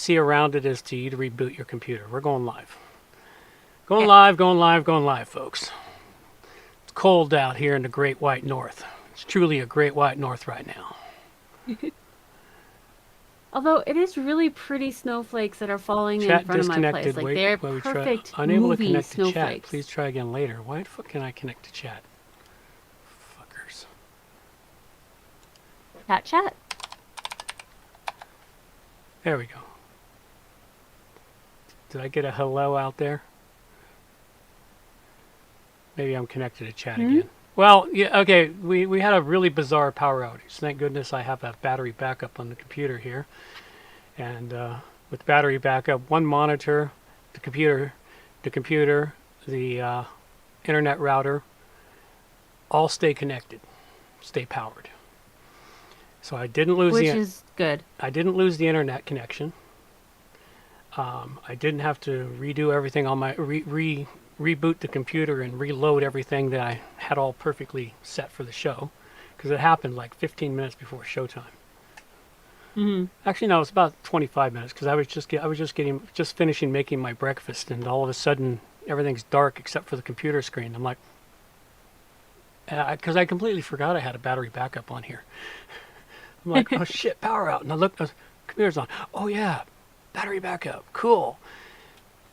see around it is to you to reboot your computer. We're going live. Going live, going live, going live, folks. It's cold out here in the Great White North. It's truly a Great White North right now. Although it is really pretty snowflakes that are falling in front of my place. Like they're perfect unable to movie connect to snowflakes. chat. Please try again later. Why the fuck can I connect to chat? Fuckers. Chat. There we go. Did I get a hello out there? Maybe I'm connected to chat again. Well, yeah, okay, we had a really bizarre power outage. Thank goodness I have a battery backup on the computer here. And with battery backup, one monitor, the computer, the internet router, all stay connected, stay powered. So I didn't lose Which is good. I didn't lose the internet connection. I didn't have to redo everything on my reboot the computer and reload everything that I had all perfectly set for the show, because it happened like 15 minutes before showtime. Actually, no, it was about 25 minutes because I was just finishing making my breakfast, and all of a sudden everything's dark except for the computer screen. I'm like, because I completely forgot I had a battery backup on here. I'm like, oh shit, power out, and I look, the computer's on. Oh yeah, battery backup, cool.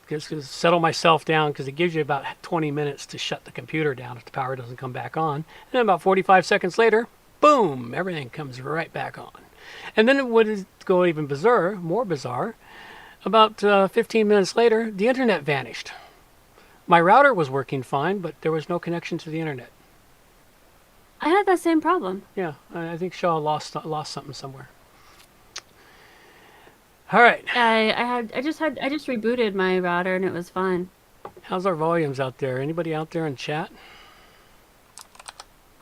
Just to settle myself down, because it gives you about 20 minutes to shut the computer down if the power doesn't come back on. And then about 45 seconds later, boom, everything comes right back on. And then it would go even more bizarre. About 15 minutes later, the internet vanished. My router was working fine, but there was no connection to the internet. I had that same problem. Yeah, I think Shaw lost something somewhere. All right. I just rebooted my router and it was fine. How's our volumes out there? Anybody out there in chat?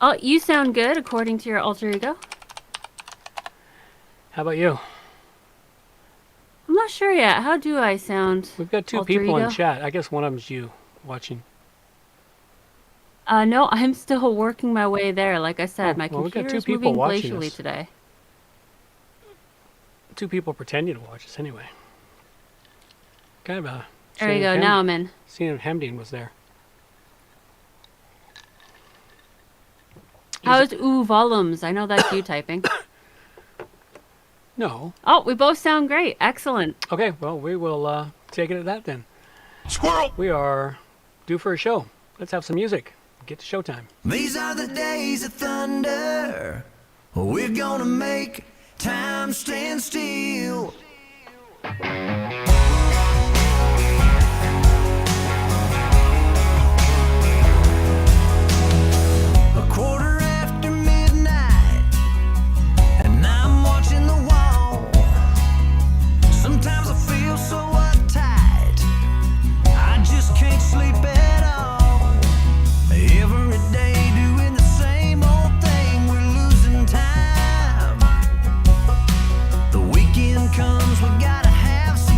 Oh, you sound good according to your alter ego. How about you? I'm not sure yet. How do I sound? We've got two people in chat. I guess one of them's you watching. No, I'm still working my way there. Like I said, my computer is moving glacially today. Two people pretending to watch us anyway. Kind of a... There you go, now I'm in. Seeing if Hemdine was there. How's volumes? I know that's you typing. No. Oh, we both sound great. Excellent. Okay, well, we will take it at that then. Squirrel! We are due for a show. Let's have some music. Get to showtime. These are the days of thunder. We're gonna make time stand still. A quarter after midnight, and I'm watching the wall. Sometimes I feel so uptight, I just can't sleep at all. Every day doing the same old thing, we're losing time. The weekend comes, we gotta have some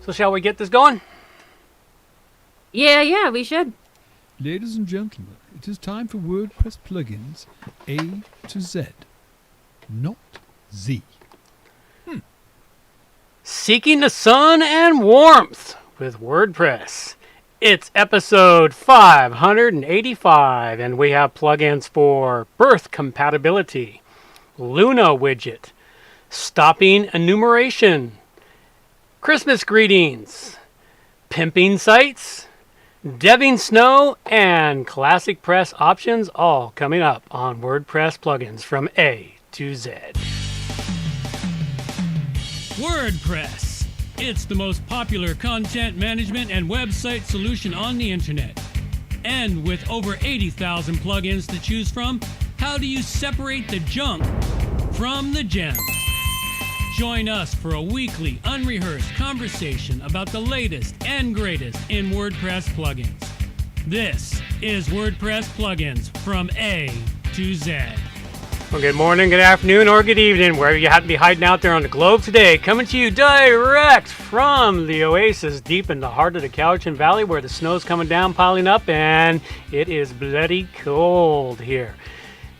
So shall we get this going? Yeah, we should. Ladies and gentlemen, it is time for WordPress plugins A to Z, not Z. Seeking the sun and warmth with WordPress. It's episode 585, and we have plugins for birth compatibility, Luna Widget, stopping enumeration, Christmas greetings, pimping sites, DevVN snow, and ClassicPress options, all coming up on WordPress plugins from A to Z. WordPress. It's the most popular content management and website solution on the internet. And with over 80,000 plugins to choose from, how do you separate the junk from the gems? Join us for a weekly, unrehearsed conversation about the latest and greatest in WordPress plugins. This is WordPress plugins from A to Z. Well, good morning, good afternoon, or good evening, wherever you happen to be hiding out there on the globe today. Coming to you direct from the oasis deep in the heart of the Cowichan Valley, where the snow's coming down, piling up, and it is bloody cold here.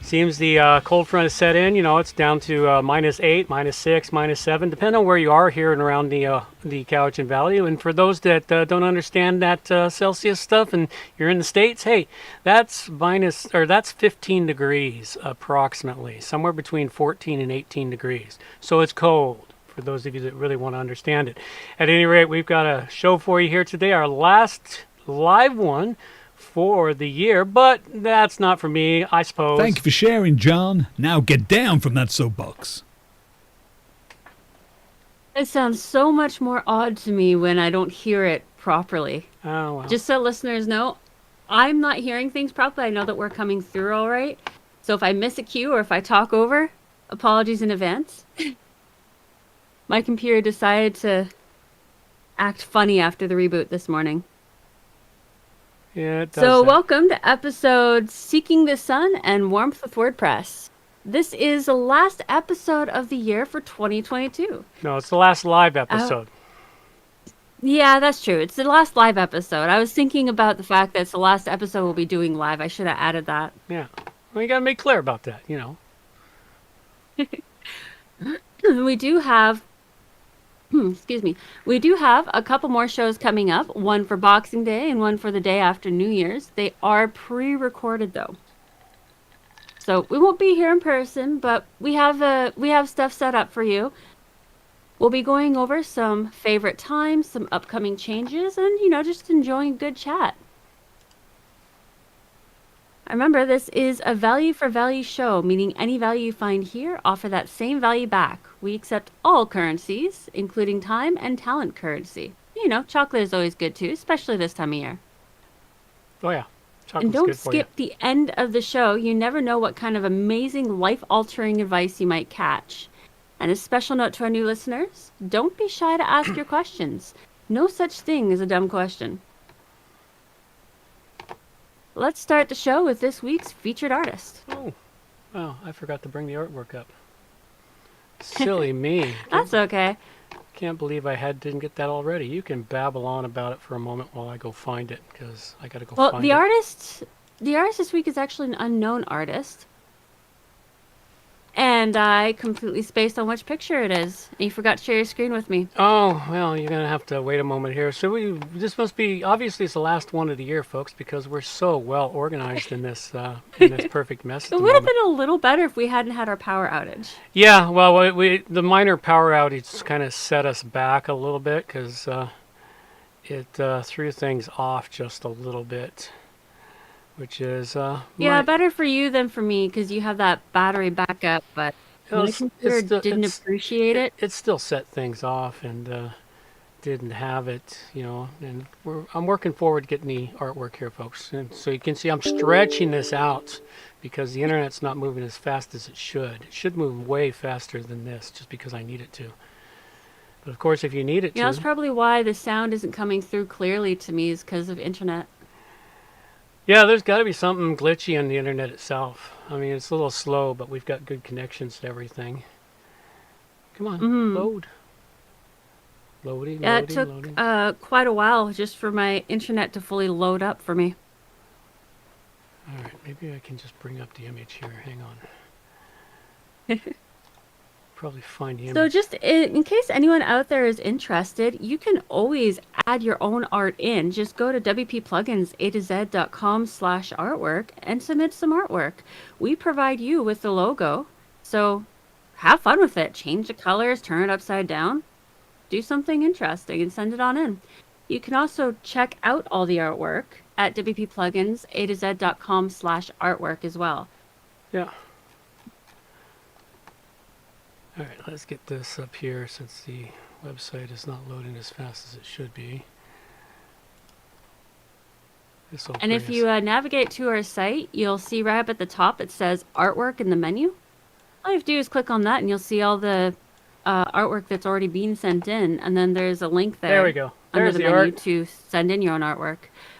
Seems the cold front is set in. You know, it's down to -8, -6, -7, depending on where you are here and around the Cowichan Valley. And for those that don't understand that Celsius stuff, and you're in the States, hey, that's 15 degrees approximately, somewhere between 14 and 18 degrees. So it's cold for those of you that really want to understand it. At any rate, we've got a show for you here today, our last live one for the year, but that's not for me, I suppose. Thank you for sharing, John. Now get down from that soapbox. It sounds so much more odd to me when I don't hear it properly. Oh, well. Just so listeners know, I'm not hearing things properly. I know that we're coming through all right. So if I miss a cue or if I talk over, apologies in advance. My computer decided to act funny after the reboot this morning. Yeah, it does So that. welcome to episode Seeking the Sun and Warmth with WordPress. This is the last episode of the year for 2022. No, it's the last live episode. Yeah, that's true. It's the last live episode. I was thinking about the fact that it's the last episode we'll be doing live. I should have added that. Yeah. Well, you got to make clear about that, you know. We do have excuse me. We do have a couple more shows coming up, one for Boxing Day and one for the day after New Year's. They are pre-recorded though. So we won't be here in person, but we have stuff set up for you. We'll be going over some favorite times, some upcoming changes, and just enjoying a good chat. Remember, this is a value for value show, meaning any value you find here, offer that same value back. We accept all currencies, including time and talent currency. Chocolate is always good too, especially this time of year. Oh, yeah. Chocolate's And don't good for you. skip the end of the show. You never know what kind of amazing, life-altering advice you might catch. And a special note to our new listeners, don't be shy to ask your questions. No such thing as a dumb question. Let's start the show with this week's featured artist. Oh, wow. I forgot to bring the artwork up. Silly me. That's okay. Can't believe I didn't get that already. You can babble on about it for a moment while I go find it, because I got to go Well, find the it. artist this week is actually an unknown artist. And I completely spaced on which picture it is. And you forgot to share your screen with me. Oh, well, you're going to have to wait a moment here. So this must be, obviously it's the last one of the year, folks, because we're so well organized in this perfect mess at It the would have moment. been a little better if we hadn't had our power outage. Yeah, well, the minor power outage kind of set us back a little bit, because it threw things off just a little bit, which is... Yeah, better for you than for me, because you have that battery backup, but my computer didn't appreciate it. It still set things off and didn't have it, and I'm working forward to getting the artwork here, folks. And so you can see I'm stretching this out because the internet's not moving as fast as it should. It should move way faster than this just because I need it to. But of course, if you need it to... That's probably why the sound isn't coming through clearly to me, is because of internet. Yeah, there's got to be something glitchy on the internet itself. I mean, it's a little slow, but we've got good connections to everything. Come on, load. Loading, Yeah, loading, it took loading. quite a while just for my internet to fully load up for me. All right, maybe I can just bring up the image here. Hang on. Probably find the So image. just in case anyone out there is interested, you can always add your own art in. Just go to wpplugins.com/artwork and submit some artwork. We provide you with the logo. So have fun with it. Change the colors, turn it upside down, do something interesting and send it on in. You can also check out all the artwork at wpplugins.com/artwork as well. Yeah. All right, let's get this up here since the website is not loading as fast as it should be. This'll And if bring you us- navigate to our site, you'll see right up at the top it says artwork in the menu. All you have to do is click on that and you'll see all the artwork that's already been sent in. And then there's a link there. There we go. Under There's the the menu art. to send in your own artwork.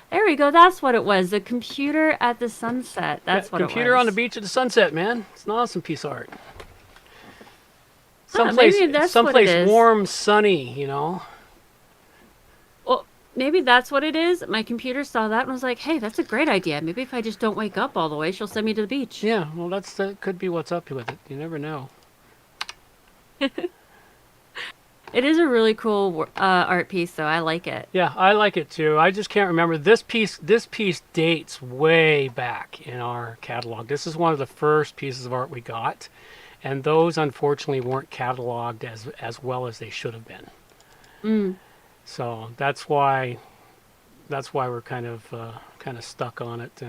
There we go. That's what it was. The computer at the sunset. That's what it was. Computer on the beach at the sunset, man. It's an awesome piece of art. maybe that's what it Someplace is. warm, sunny, you know. Well, maybe that's what it is. My computer saw that and was like, hey, that's a great idea. Maybe if I just don't wake up all the way, she'll send me to the beach. Yeah, well, that could be what's up with it. You never know. It is a really cool art piece, though. I like it. Yeah, I like it too. I just can't remember this piece. This piece dates way back in our catalog. This is one of the first pieces of art we got, and those unfortunately weren't cataloged as well as they should have been. So that's why we're kind of stuck on it,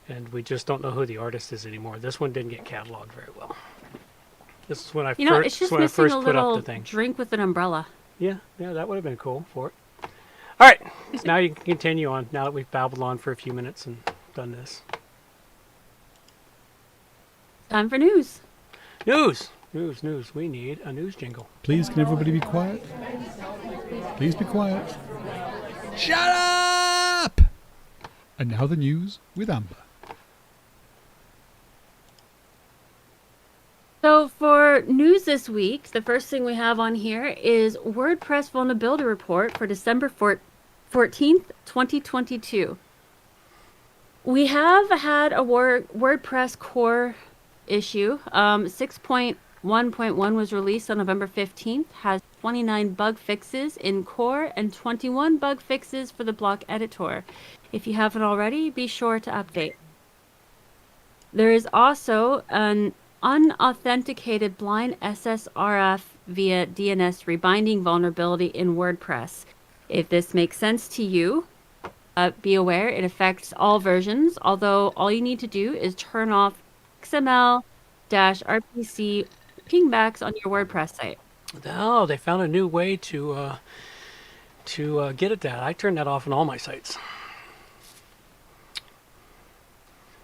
and we just don't know who the artist is anymore. This one didn't get cataloged very well. This is when I It's just missing first a put up little the thing. drink with an umbrella. Yeah, that would have been cool for it. All right, so now you can continue on. Now that we've babbled on for a few minutes and done this. Time for news. News. We need a news jingle. Please, can everybody be quiet? Please be quiet. Shut up! And now the news with Amber. So for news this week, the first thing we have on here is WordPress vulnerability report for December 14th, 2022. We have had a WordPress core issue. 6.1.1 was released on November 15th, has 29 bug fixes in core and 21 bug fixes for the block editor. If you haven't already, be sure to update. There is also an unauthenticated blind SSRF via DNS rebinding vulnerability in WordPress. If this makes sense to you, be aware it affects all versions, although all you need to do is turn off XML-RPC pingbacks on your WordPress site. Oh, they found a new way to get at that. I turn that off on all my sites.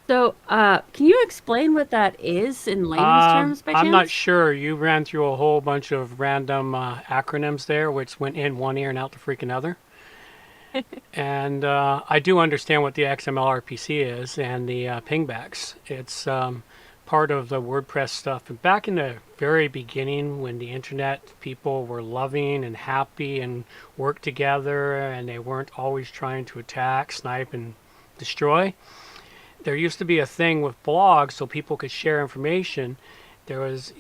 So, can you explain what that is in layman's terms by chance? I'm not sure. You ran through a whole bunch of random acronyms there, which went in one ear and out the freaking other. And I do understand what the XML RPC is and the pingbacks. It's part of the WordPress stuff. And back in the very beginning, when the internet people were loving and happy and worked together, and they weren't always trying to attack, snipe, and destroy. There used to be a thing with blogs so people could share information. There was,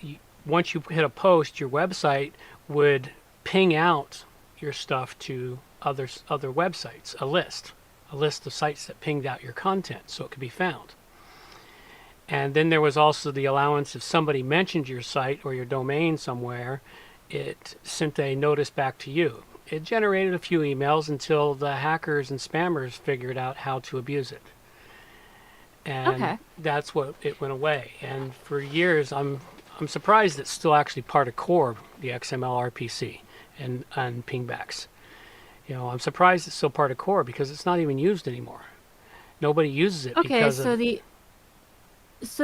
once you hit a post, your website would ping out your stuff to other websites, a list of sites that pinged out your content so it could be found. And then there was also the allowance if somebody mentioned your site or your domain somewhere, it sent a notice back to you. It generated a few emails until the hackers and spammers figured out how to abuse it. And that's what it went away. And for years, I'm surprised it's still actually part of core, the XML RPC and pingbacks. You know, I'm surprised it's still part of core because it's not even used anymore. Nobody uses it because So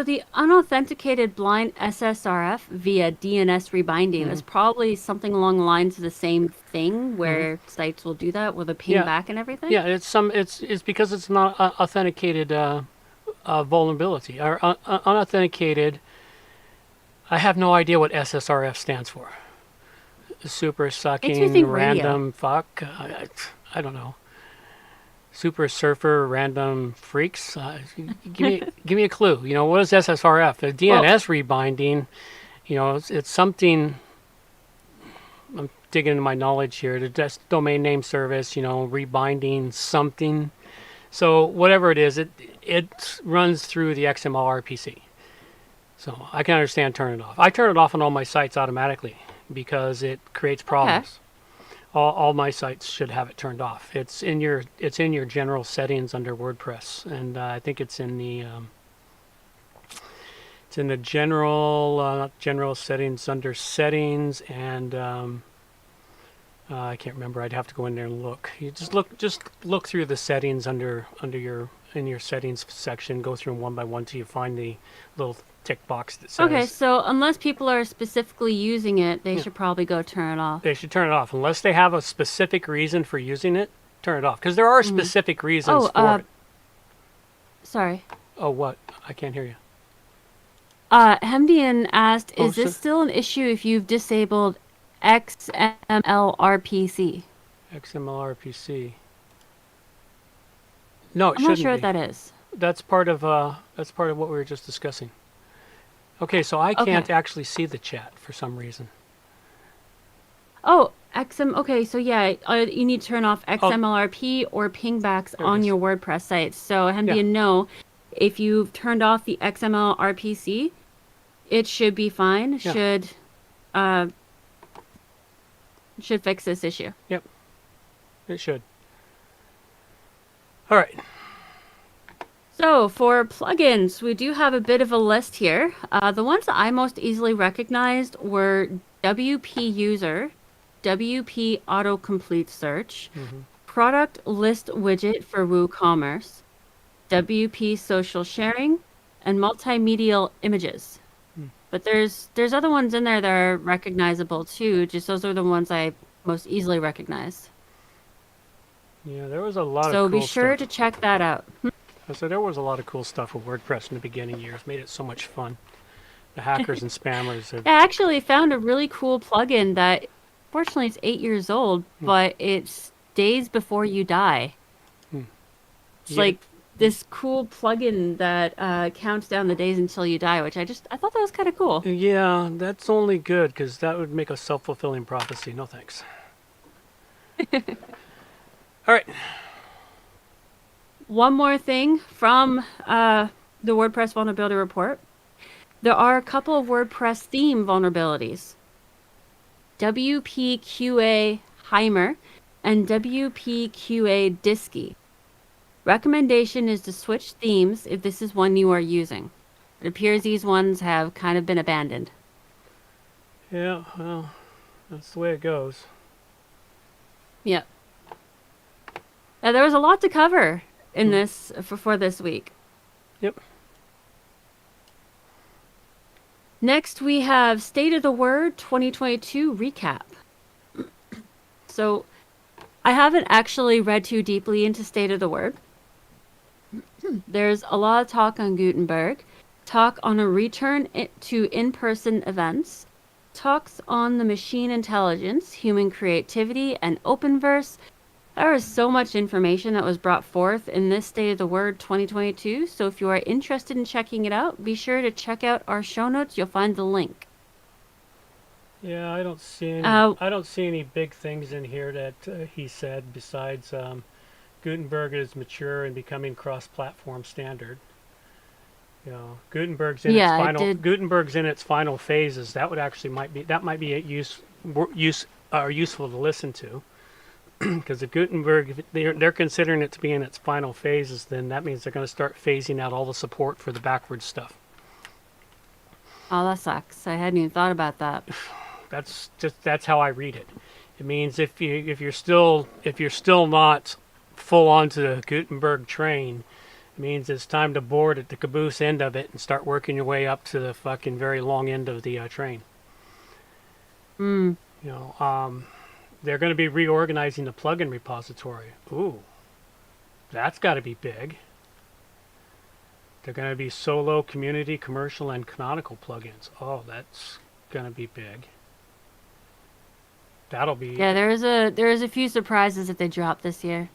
the unauthenticated blind SSRF via DNS rebinding is probably something along the lines of the same thing where sites will do that with a ping back and everything. Yeah, it's because it's not authenticated vulnerability or unauthenticated. I have no idea what SSRF stands for. super Makes me sucking think radio. random fuck. I don't know. Super surfer random freaks. Give me a clue. You know, what is SSRF? The DNS rebinding. You know, it's something. I'm digging into my knowledge here. The domain name service. You know, rebinding something. So whatever it is, it runs through the XML RPC. So I can understand turning it off. I turn it off on all my sites automatically because it creates problems. All my sites should have it turned off. It's in your general settings under WordPress, and I think it's in the general settings under settings, and I can't remember. I'd have to go in there and look. You just look through the settings in your settings section. Go through them one by one till you find the little tick box that says. Okay, so unless people are specifically using it, they should probably go turn it off. They should turn it off unless they have a specific reason for using it. Turn it off because there are specific reasons for it. Sorry. Oh, what? I can't hear you. Hemdian asked, is sure. this still an issue if you've disabled XML-RPC? XML-RPC. No, it I'm shouldn't not sure what be. that is. That's part of what we were just discussing. Okay, so I can't actually see the chat for some reason. Oh, okay, so yeah, you need to turn off XMLRP or pingbacks There it on is. your WordPress site. So Hemdian, no, if you've turned off the XML-RPC, it should be fine. Yeah. Should fix this issue. Yep, it should. All right. So for plugins, we do have a bit of a list here. The ones that I most easily recognized were WP User, WP Autocomplete Search, Product List Widget for WooCommerce, WP Social Sharing, and Multimedial Images. But there's other ones in there that are recognizable too. Just those are the ones I most easily recognized. Yeah, there was a lot of So cool be sure stuff. to check that out. So there was a lot of cool stuff with WordPress in the beginning years. Made it so much fun. The hackers and spammers. Have, I actually found a really cool plugin that, fortunately, it's 8 years old, but it's days before you die. It's Yeah. like this cool plugin that counts down the days until you die, which I thought that was kind of cool. Yeah, that's only good because that would make a self-fulfilling prophecy. No thanks. All right. One more thing from the WordPress vulnerability report. There are a couple of WordPress theme vulnerabilities. WPQA Heimer and WPQA Disky. Recommendation is to switch themes if this is one you are using. It appears these ones have kind of been abandoned. Yeah, well, that's the way it goes. Yep. Now, there was a lot to cover in this for this week. Yep. Next, we have State of the Word 2022 recap. So, I haven't actually read too deeply into State of the Word. There's a lot of talk on Gutenberg, talk on a return to in-person events, talks on the machine intelligence, human creativity, and Openverse. There is so much information that was brought forth in this State of the Word 2022, so if you are interested in checking it out, be sure to check out our show notes. You'll find the link. Yeah, I don't see any. I don't see any big things in here that he said besides Gutenberg is mature and becoming cross-platform standard. You know, Gutenberg's in its final phases. That would actually might be useful to listen to. Because if Gutenberg, if they're considering it to be in its final phases, then that means they're going to start phasing out all the support for the backwards stuff. Oh, that sucks. I hadn't even thought about that. That's how I read it. It means if you're still not full onto the Gutenberg train, it means it's time to board at the caboose end of it and start working your way up to the fucking very long end of the train. You know, they're going to be reorganizing the plugin repository. Ooh, that's got to be big. They're going to be solo, community, commercial, and canonical plugins. Oh, that's going to be big. That'll be Yeah, there is a few surprises that they dropped this year.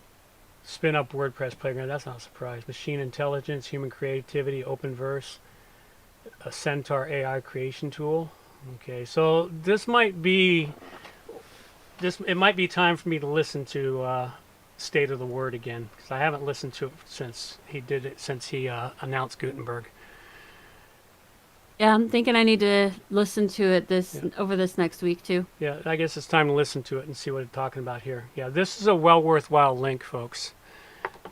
spin up WordPress playground. That's not a surprise. Machine intelligence, human creativity, Openverse, a Centaur AI creation tool. Okay, so this might be it might be time for me to listen to State of the Word again, because I haven't listened to it since he announced Gutenberg. Yeah, I'm thinking I need to listen to it over this next week too. Yeah, I guess it's time to listen to it and see what it's talking about here. Yeah, this is a well worthwhile link, folks.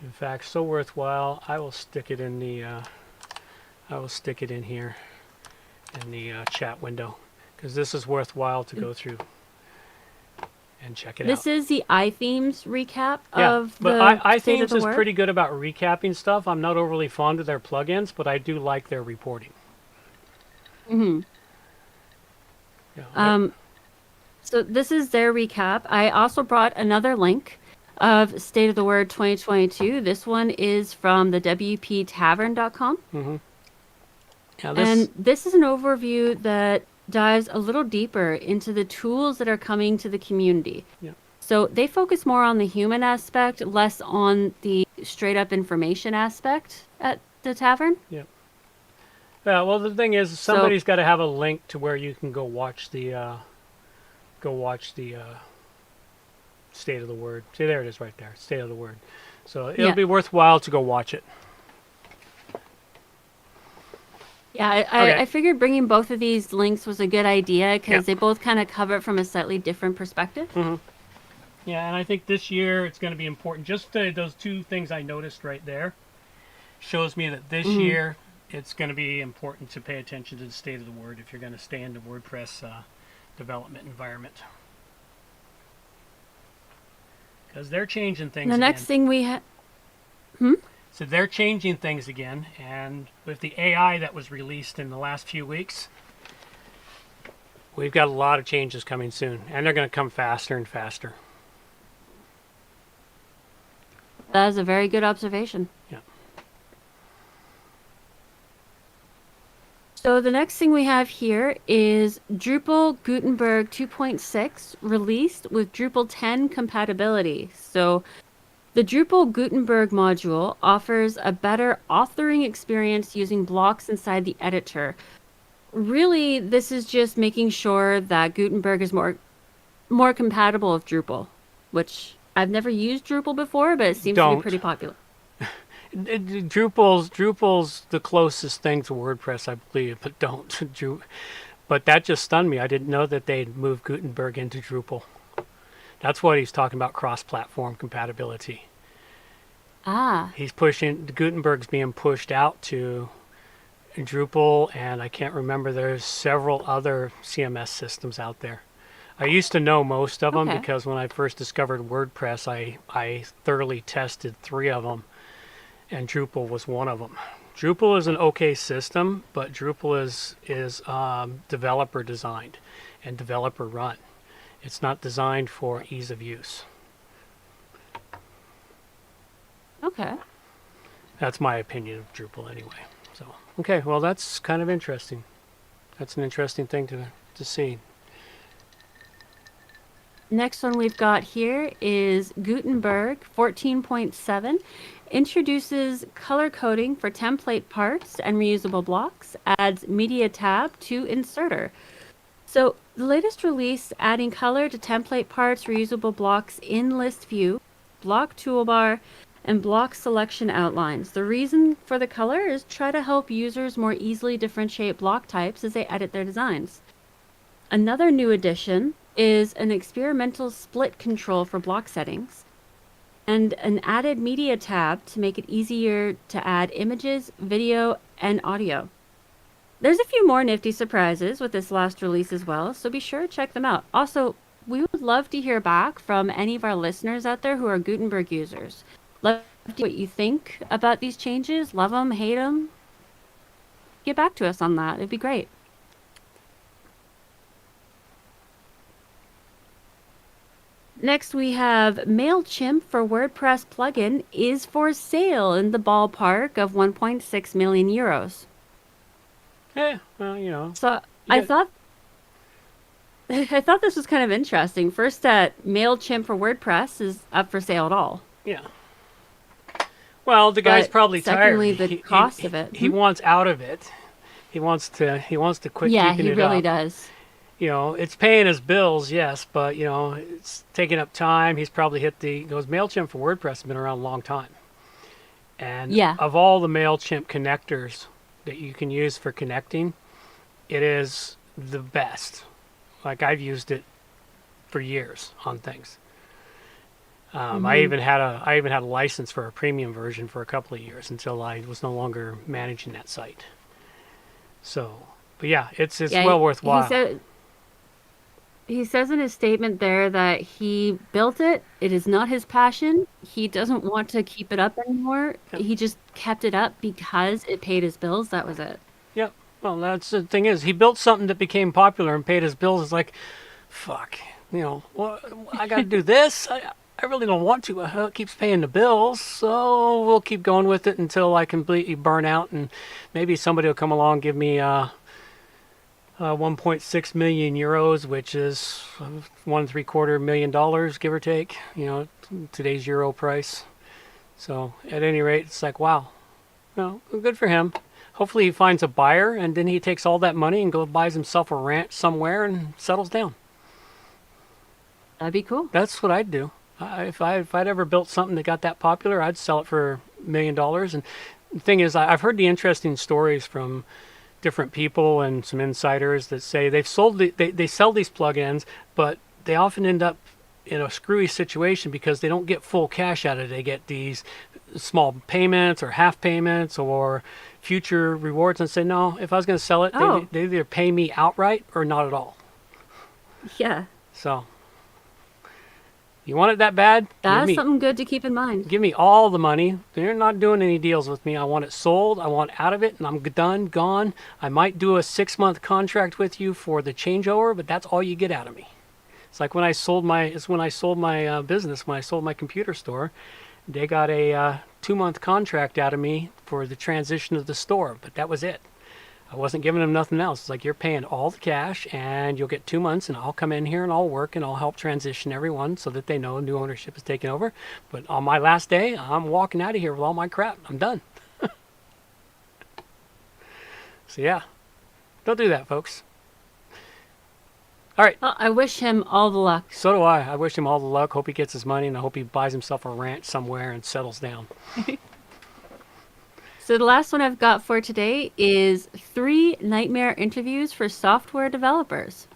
In fact, so worthwhile. I will stick it in the here in the chat window, because this is worthwhile to go through and check it out. This is the iThemes recap Yeah, of but the State of iThemes the is Word. pretty good about recapping stuff. I'm not overly fond of their plugins, but I do like their reporting. Mm-hmm. Yeah, So this is their recap. I also brought another link of State of the Word 2022. This one is from the WPTavern.com. yeah, And this is an overview that dives a little deeper into the tools that are coming to the community. Yeah. So they focus more on the human aspect, less on the straight up information aspect at the tavern. Yeah. Yeah. Well, the thing is, somebody's got to have a link to where you can go watch the State of the Word. See, there it is, right there. State of the Word. So it'll be worthwhile to go watch it. Yeah, Okay. I figured bringing both of these links was a good idea because they both kind of cover it from a slightly different perspective. Yeah, and I think this year it's going to be important. Just those two things I noticed right there shows me that this year it's going to be important to pay attention to the State of the Word if you're going to stay in the WordPress development environment. Because they're changing things The again. next thing we have... So they're changing things again, and with the AI that was released in the last few weeks, we've got a lot of changes coming soon, and they're going to come faster and faster. That is a very good observation. Yeah. So the next thing we have here is Drupal Gutenberg 2.6 released with Drupal 10 compatibility. So the Drupal Gutenberg module offers a better authoring experience using blocks inside the editor. Really, this is just making sure that Gutenberg is more compatible with Drupal, which I've never used Drupal before, but it seems to be pretty popular. Drupal's the closest thing to WordPress, I believe, but but that just stunned me. I didn't know that they'd moved Gutenberg into Drupal. That's what he's talking about, cross-platform compatibility. Ah. He's pushing, Gutenberg's being pushed out to Drupal, and I can't remember, there's several other CMS systems out there. I used to know most of them because when I first discovered WordPress, I thoroughly tested 3 of them, and Drupal was one of them. Drupal is an okay system, but Drupal is developer designed and developer run. It's not designed for ease of use. Okay. That's my opinion of Drupal anyway. So, okay, well, that's kind of interesting. That's an interesting thing to see. Next one we've got here is Gutenberg 14.7 introduces color coding for template parts and reusable blocks, adds media tab to inserter. So the latest release adding color to template parts, reusable blocks in list view, block toolbar, and block selection outlines. The reason for the color is try to help users more easily differentiate block types as they edit their designs. Another new addition is an experimental split control for block settings and an added media tab to make it easier to add images, video, and audio. There's a few more nifty surprises with this last release as well, so be sure to check them out. Also, we would love to hear back from any of our listeners out there who are Gutenberg users. Love to hear what you think about these changes. Love them, hate them. Get back to us on that. It'd be great. Next, we have MailChimp for WordPress plugin is for sale in the ballpark of 1.6 million euros. Yeah, well, you know. So I thought I thought this was kind of interesting. First, that MailChimp for WordPress is up for sale at all. Yeah. Well, the guy's But probably secondly, tired. the cost of it. He wants out of it. He wants to quit Yeah, keeping he it really up. does. You know, it's paying his bills, yes, but you know, it's taking up time. He's probably hit those MailChimp for WordPress has been around a long time. And Yeah. of all the MailChimp connectors that you can use for connecting, it is the best. Like I've used it for years on things. I even had a license for a premium version for a couple of years until I was no longer managing that site. So, but yeah, it's Yeah, well worthwhile. He says in his statement there that he built it. It is not his passion. He doesn't want to keep it up anymore. Yep. He just kept it up because it paid his bills. That was it. Yep. Well, that's the thing is he built something that became popular and paid his bills. It's like, fuck, you know, well, I got to do this. I really don't want to, but it keeps paying the bills, so we'll keep going with it until I completely burn out, and maybe somebody will come along and give me 1.6 million euros, which is $1.75 million, give or take, you know, today's euro price. So at any rate, it's like, wow, well, good for him. Hopefully he finds a buyer, and then he takes all that money and goes buys himself a ranch somewhere and settles down. That'd be cool. That's what I'd do. If I'd ever built something that got that popular, I'd sell it for $1 million. And the thing is, I've heard the interesting stories from different people and some insiders that say they've sold they sell these plugins, but they often end up in a screwy situation because they don't get full cash out of it. They get these small payments or half payments or future rewards, and say, no, if I was going to sell it, they either pay me outright or not at all. Yeah. So you want it that bad? That's something good to keep in mind. Give me all the money. They're not doing any deals with me. I want it sold. I want out of it, and I'm done, gone. I might do a 6-month contract with you for the changeover, but that's all you get out of me. It's like when I sold my business, when I sold my computer store, they got a 2-month contract out of me for the transition of the store, but that was it. I wasn't giving them nothing else. It's like, you're paying all the cash and you'll get 2 months, and I'll come in here and I'll work and I'll help transition everyone so that they know new ownership is taking over. But on my last day, I'm walking out of here with all my crap. I'm done. So yeah, don't do that, folks. All right. Well, I wish him all the luck. So do I. I wish him all the luck. Hope he gets his money, and I hope he buys himself a ranch somewhere and settles down. So the last one I've got for today is 3 nightmare interviews for software developers.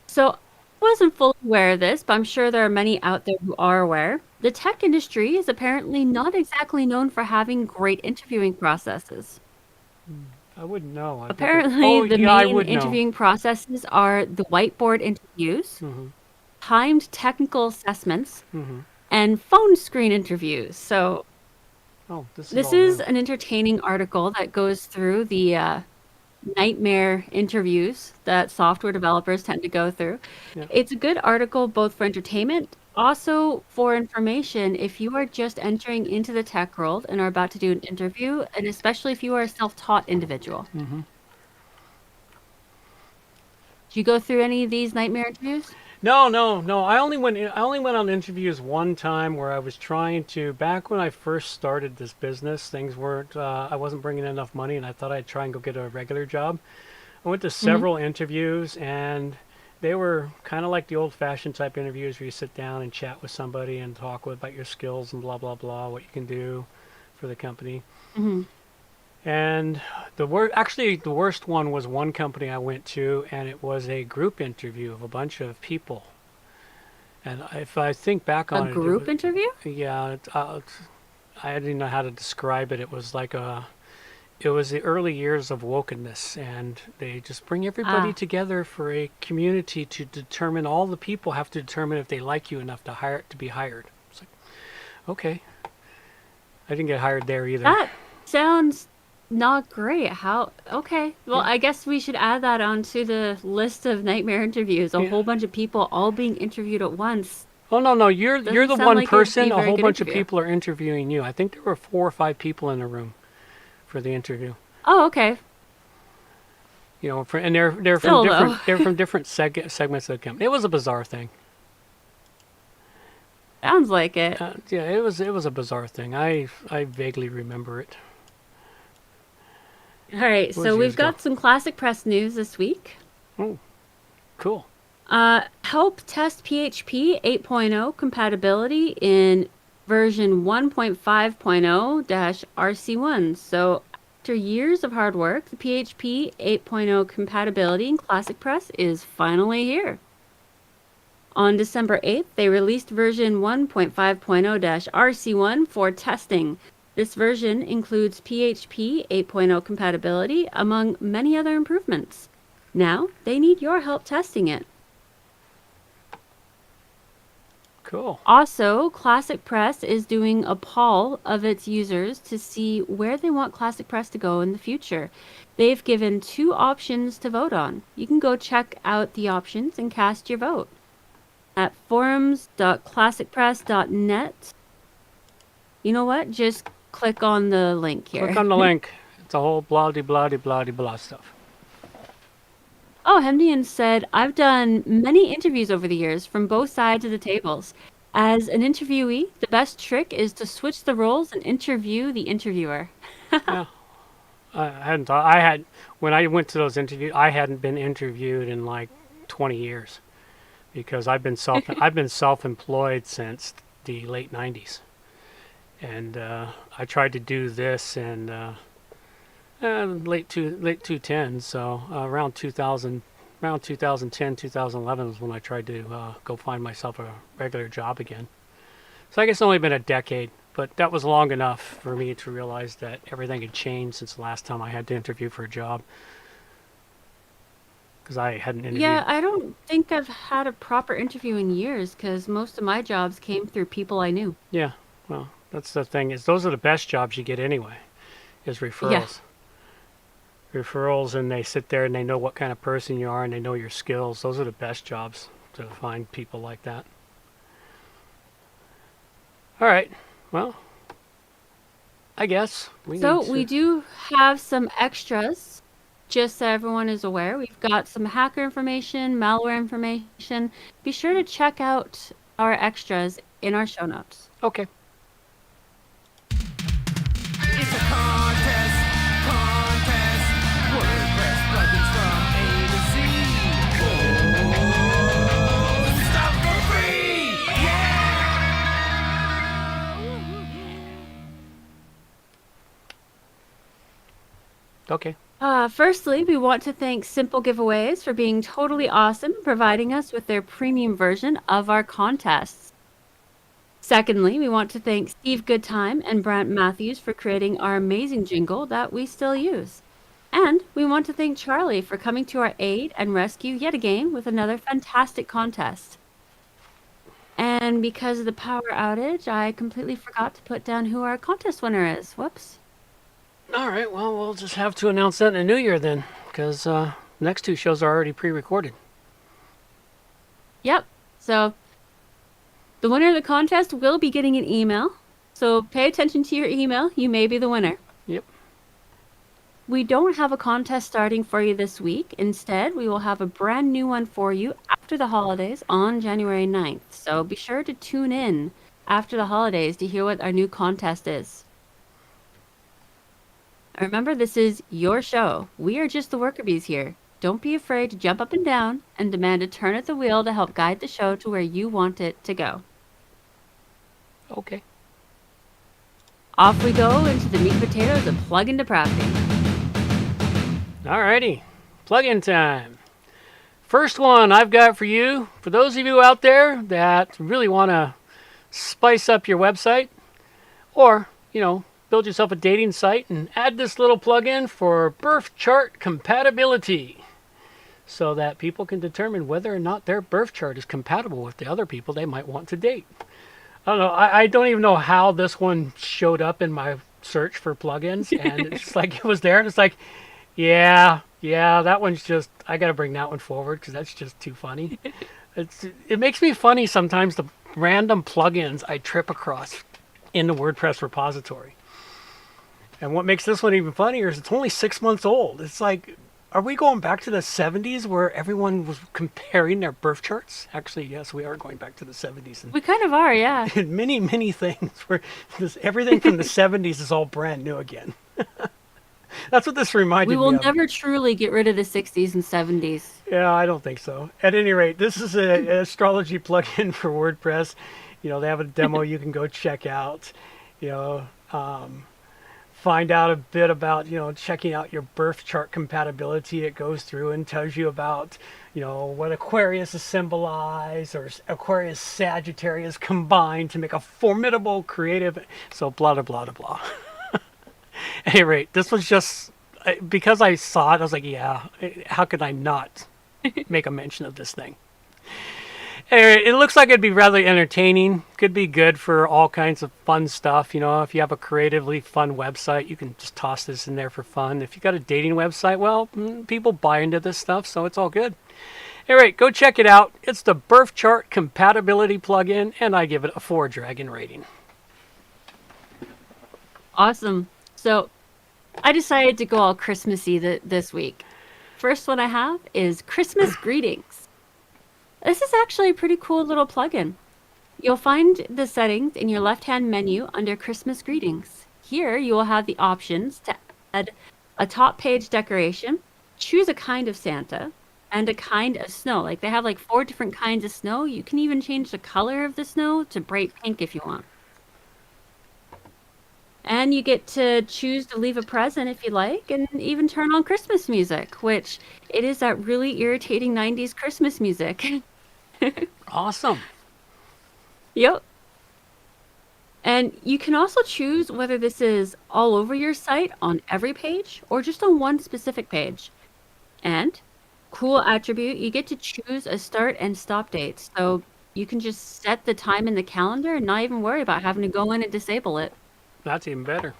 So I wasn't fully aware of this, but I'm sure there are many out there who are aware. The tech industry is apparently not exactly known for having great interviewing processes. I wouldn't know. Apparently, the I main would know. interviewing processes are the whiteboard interviews, timed technical assessments, and phone screen interviews. So Oh, this all is new. an entertaining article that goes through the nightmare interviews that software developers tend to go through. Yeah. It's a good article both for entertainment, also for information if you are just entering into the tech world and are about to do an interview, and especially if you are a self-taught individual. Did you go through any of these nightmare interviews? No. I only went on interviews one time where I was trying to, back when I first started this business, things weren't, I wasn't bringing in enough money, and I thought I'd try and go get a regular job. I went to several interviews, and they were kind of like the old-fashioned type interviews where you sit down and chat with somebody and talk about your skills and blah, blah, blah, what you can do for the company. And the worst one was one company I went to, and it was a group interview of a bunch of people. And if I think back on A group interview? yeah, I didn't know how to describe it. It was like it was the early years of wokenness, and they just bring everybody together for a community to determine. All the people have to determine if they like you enough to be hired. It's like, okay, I didn't get hired there either. That sounds not great. Okay. Well, I guess we should add that onto the list of nightmare interviews. A whole bunch of people all being interviewed at once. Oh no, you're the sound one like it'd person. be a A very whole good bunch of interview. people are interviewing you. I think there were 4 or 5 people in the room for the interview. Oh, okay. You know, and they're Still, from different though. they're from different segments of the company. It was a bizarre thing. Sounds like it. Yeah, it was a bizarre thing. I vaguely remember it. All right, It was so years we've ago. got some ClassicPress news this week. Oh, cool. Help test PHP 8.0 compatibility in version 1.5.0-RC1. So after years of hard work, the PHP 8.0 compatibility in ClassicPress is finally here. On December 8th, they released version 1.5.0-RC1 for testing. This version includes PHP 8.0 compatibility, among many other improvements. Now, they need your help testing it. Cool. Also, ClassicPress is doing a poll of its users to see where they want ClassicPress to go in the future. They've given 2 options to vote on. You can go check out the options and cast your vote at forums.classicpress.net. You know what? Just click on the link here. Click on the link. It's a whole blah stuff. Oh, Hemdian said, I've done many interviews over the years from both sides of the tables. As an interviewee, the best trick is to switch the roles and interview the interviewer. Yeah. I had when I went to those interviews, I hadn't been interviewed in like 20 years because I've been self-employed since the late 90s. And I tried to do this in late 2010s, so around 2010, 2011 was when I tried to go find myself a regular job again. So I guess it's only been a decade, but that was long enough for me to realize that everything had changed since the last time I had to interview for a job. Because I hadn't interviewed. Yeah, I don't think I've had a proper interview in years because most of my jobs came through people I knew. Yeah, well, that's the thing, is those are the best jobs you get anyway, is referrals. Yeah. Referrals, and they sit there and they know what kind of person you are and they know your skills. Those are the best jobs, to find people like that. All right, well, I guess we do have some extras, just so everyone is aware. We've got some hacker information, malware information. Be sure to check out our extras in our show notes. Okay. It's a contest. WordPress plugins from A to Z. Oh, stuff for free! Yeah! Okay. Firstly, we want to thank Simple Giveaways for being totally awesome, providing us with their premium version of our contests. Secondly, we want to thank Steve Goodtime and Brant Matthews for creating our amazing jingle that we still use. And we want to thank Charlie for coming to our aid and rescue yet again with another fantastic contest. And because of the power outage, I completely forgot to put down who our contest winner is. Whoops. All right, well, we'll just have to announce that in the new year then, because next 2 shows are already pre-recorded. Yep. So the winner of the contest will be getting an email. So pay attention to your email. You may be the winner. Yep. We don't have a contest starting for you this week. Instead, we will have a brand new one for you after the holidays on January 9th. So be sure to tune in after the holidays to hear what our new contest is. Remember, this is your show. We are just the worker bees here. Don't be afraid to jump up and down and demand a turn at the wheel to help guide the show to where you want it to go. Okay. Off we go into the meat and potatoes of plugin depravity. Alrighty, plugin time. First one I've got for you, for those of you out there that really want to spice up your website, or, build yourself a dating site and add this little plugin for birth chart compatibility, so that people can determine whether or not their birth chart is compatible with the other people they might want to date. I don't know, I don't even know how this one showed up in my search for plugins, and it's just like it was there, and it's like, yeah, that one's just, I got to bring that one forward because that's just too funny. It makes me funny sometimes, the random plugins I trip across in the WordPress repository. And what makes this one even funnier is it's only 6 months old. It's like, Are we going back to the 70s where everyone was comparing their birth charts? Actually, yes, we are going back to the 70s. We kind of are, yeah. And many, many things where everything from the 70s is all brand new again. That's what this reminded We me will of. never truly get rid of the 60s and 70s. Yeah, I don't think so. At any rate, this is an astrology plugin for WordPress. They have a demo you can go check out. You know, find out a bit about, checking out your birth chart compatibility. It goes through and tells you about, what Aquarius is symbolized, or Aquarius Sagittarius combined to make a formidable creative. So blah, blah, blah, blah. At any rate, this was just, because I saw it, I was like, yeah, how could I not make a mention of this thing? Anyway, it looks like it'd be rather entertaining. Could be good for all kinds of fun stuff. If you have a creatively fun website, you can just toss this in there for fun. If you got a dating website, well, people buy into this stuff, so it's all good. Anyway, go check it out. It's the Birth Chart Compatibility plugin, and I give it a 4 dragon rating. Awesome. So I decided to go all Christmassy this week. First one I have is Christmas Greetings. This is actually a pretty cool little plugin. You'll find the settings in your left-hand menu under Christmas Greetings. Here you will have the options to add a top page decoration, choose a kind of Santa, and a kind of snow. Like they have like 4 different kinds of snow. You can even change the color of the snow to bright pink if you want. And you get to choose to leave a present if you like, and even turn on Christmas music, which it is that really irritating 90s Christmas music. Awesome. Yep. And you can also choose whether this is all over your site on every page or just on one specific page. And cool attribute, you get to choose a start and stop date. So you can just set the time in the calendar and not even worry about having to go in and disable it. That's even better.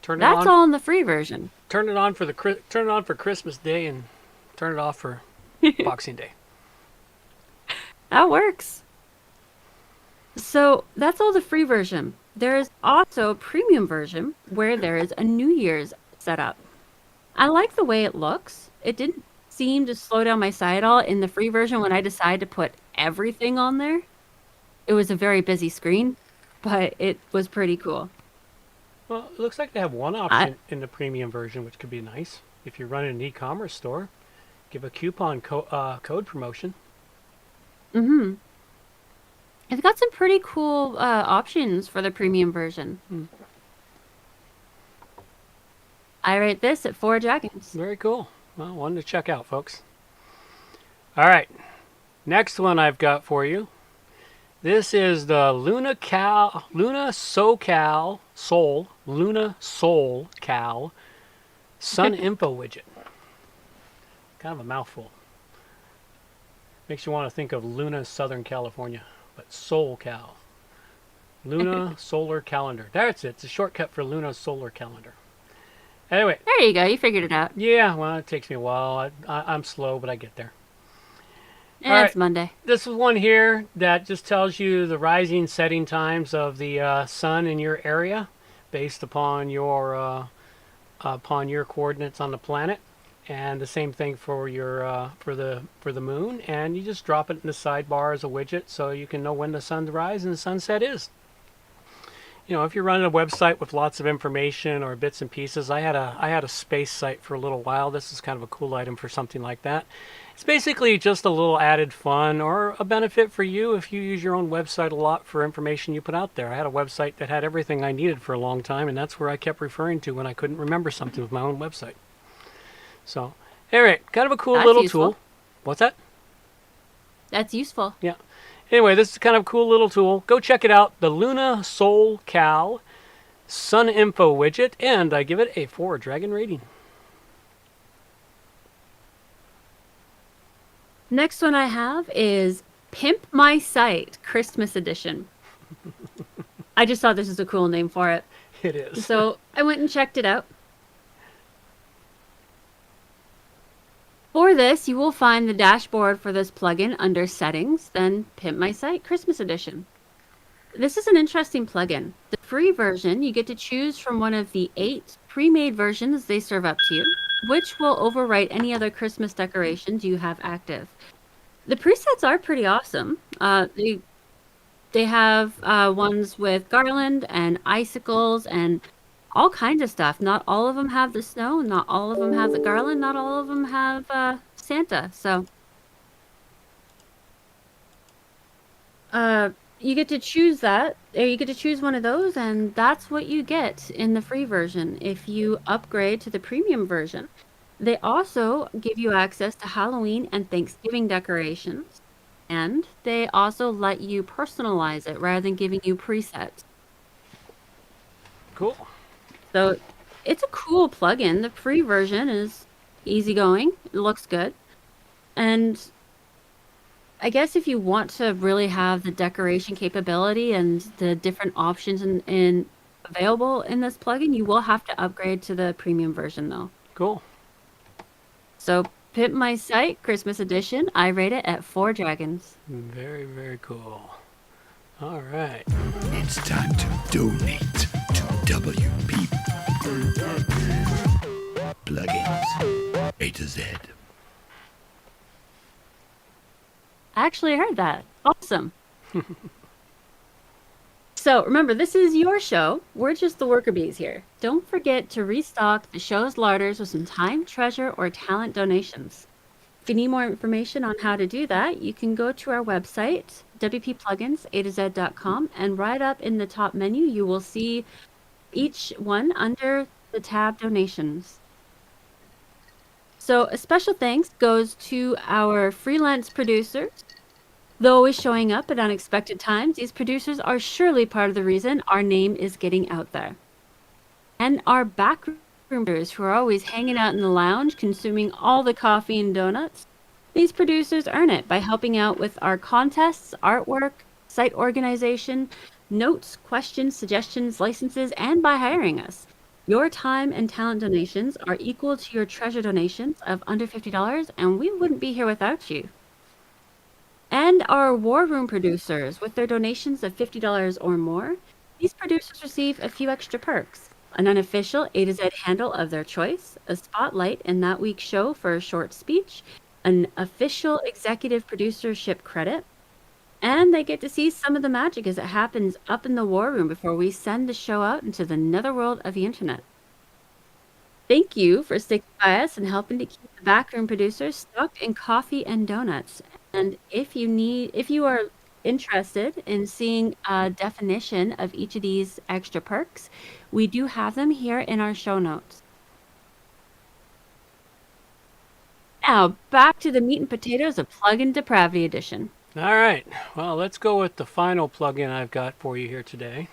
Turn it That's on. all in the free version. Turn it on for Christmas Day and turn it off for Boxing Day. That works. So that's all the free version. There is also a premium version where there is a New Year's setup. I like the way it looks. It didn't seem to slow down my site at all in the free version when I decided to put everything on there. It was a very busy screen, but it was pretty cool. Well, it looks like they have one option in the premium version, which could be nice. If you're running an e-commerce store, give a coupon code promotion. Mm-hmm. It's got some pretty cool options for the premium version. I rate this at 4 dragons. Very cool. Well, one to check out, folks. All right. Next one I've got for you. This is the LunaSolCal Sun Info widget. Kind of a mouthful. Makes you want to think of Luna, Southern California, but SolCal. Luna Solar Calendar. That's it. It's a shortcut for Luna Solar Calendar. Anyway. There you go. You figured it out. Yeah, well, it takes me a while. I'm slow, but I get there. Yeah, it's Monday. This is one here that just tells you the rising setting times of the sun in your area based upon your coordinates on the planet, and the same thing for your for the moon. And you just drop it in the sidebar as a widget, so you can know when the sunrise and the sunset is. If you're running a website with lots of information or bits and pieces, I had a space site for a little while. This is kind of a cool item for something like that. It's basically just a little added fun or a benefit for you if you use your own website a lot for information you put out there. I had a website that had everything I needed for a long time, and that's where I kept referring to when I couldn't remember something with my own website. So, anyway, kind of a cool little tool. What's that? That's useful. Yeah. Anyway, this is kind of a cool little tool. Go check it out, the LunaSolCal Sun Info widget, and I give it a 4 dragon rating. Next one I have is Pimp My Site Christmas Edition. I just thought this was a cool name for it. It is. So I went and checked it out. For this, you will find the dashboard for this plugin under Settings, then Pimp My Site Christmas Edition. This is an interesting plugin. The free version, you get to choose from one of the 8 pre-made versions they serve up to you. which will overwrite any other Christmas decorations you have active. The presets are pretty awesome. They have ones with garland and icicles and all kinds of stuff. Not all of them have the snow, not all of them have the garland, not all of them have Santa. So you get to choose that, or you get to choose one of those, and that's what you get in the free version if you upgrade to the premium version. They also give you access to Halloween and Thanksgiving decorations, and they also let you personalize it rather than giving you presets. Cool. So it's a cool plugin. The free version is easygoing. It looks good. And I guess if you want to really have the decoration capability and the different options in available in this plugin, you will have to upgrade to the premium version though. Cool. So Pimp My Site Christmas Edition, I rate it at 4 dragons. Very, very cool. All right. It's time to donate to WP Plugins A to Z. I actually heard that. Awesome. So remember, this is your show. We're just the worker bees here. Don't forget to restock the show's larders with some time, treasure, or talent donations. If you need more information on how to do that, you can go to our website, wppluginsa2z.com, and right up in the top menu, you will see each one under the tab donations. So a special thanks goes to our freelance producers. Though always showing up at unexpected times, these producers are surely part of the reason our name is getting out there. And our backroomers who are always hanging out in the lounge, consuming all the coffee and donuts. These producers earn it by helping out with our contests, artwork, site organization, notes, questions, suggestions, licenses, and by hiring us. Your time and talent donations are equal to your treasure donations of under $50, and we wouldn't be here without you. And our War Room producers, with their donations of $50 or more, these producers receive a few extra perks. An unofficial A to Z handle of their choice, a spotlight in that week's show for a short speech, an official executive producership credit, and they get to see some of the magic as it happens up in the War Room before we send the show out into the netherworld of the internet. Thank you for sticking by us and helping to keep the backroom producers stocked in coffee and donuts. And if you are interested in seeing a definition of each of these extra perks, we do have them here in our show notes. Now, back to the meat and potatoes of Plugin Depravity Edition. All right. Well, let's go with the final plugin I've got for you here today.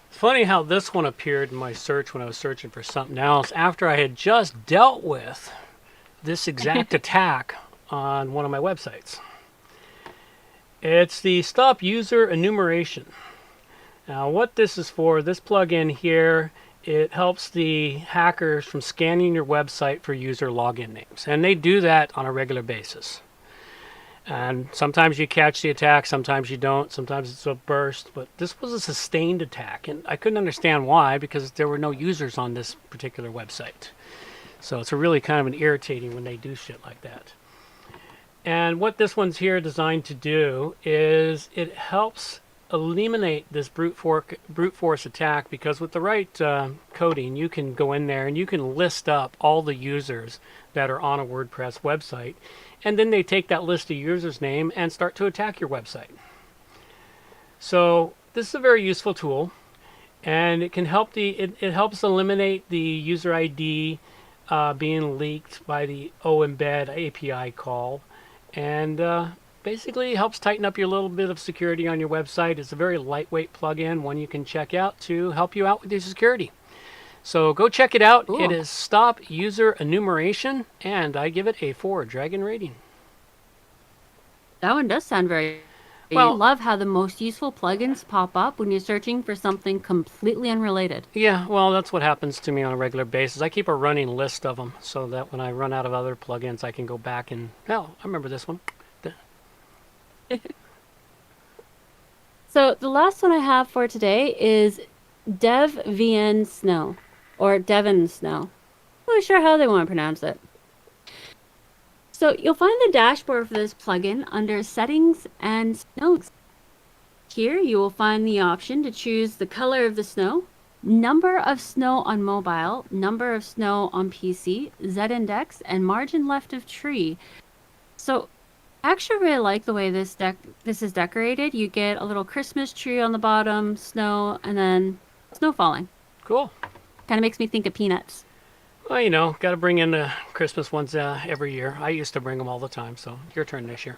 It's funny how this one appeared in my search when I was searching for something else after I had just dealt with this exact attack on one of my websites. It's the Stop User Enumeration. Now, what this is for, this plugin here, it helps the hackers from scanning your website for user login names. And they do that on a regular basis. And sometimes you catch the attack, sometimes you don't, sometimes it's a burst, but this was a sustained attack, and I couldn't understand why, because there were no users on this particular website. So it's a really kind of an irritating when they do shit like that. And what this one's here designed to do is it helps eliminate this brute force attack, because with the right coding, you can go in there and you can list up all the users that are on a WordPress website, and then they take that list of users' name and start to attack your website. So this is a very useful tool, and it can help it helps eliminate the user ID being leaked by the OEmbed API call, and basically helps tighten up your little bit of security on your website. It's a very lightweight plugin, one you can check out to help you out with your security. So go check it out. Cool. It is Stop User Enumeration, and I give it a 4 dragon rating. That one does sound very... Well- I love how the most useful plugins pop up when you're searching for something completely unrelated. Yeah, well, that's what happens to me on a regular basis. I keep a running list of them so that when I run out of other plugins, I can go back and, oh, I remember this one. So the last one I have for today is DevVN Snow, or Devon Snow. really sure how they want to pronounce it. So you'll find the dashboard for this plugin under Settings and Snow. Here you will find the option to choose the color of the snow, number of snow on mobile, number of snow on PC, Z-index, and margin left of tree. So I actually really like the way this is decorated. You get a little Christmas tree on the bottom, snow, and then snow falling. Cool. Kind of makes me think of peanuts. Well, you know, got to bring in the Christmas ones every year. I used to bring them all the time, so your turn this year.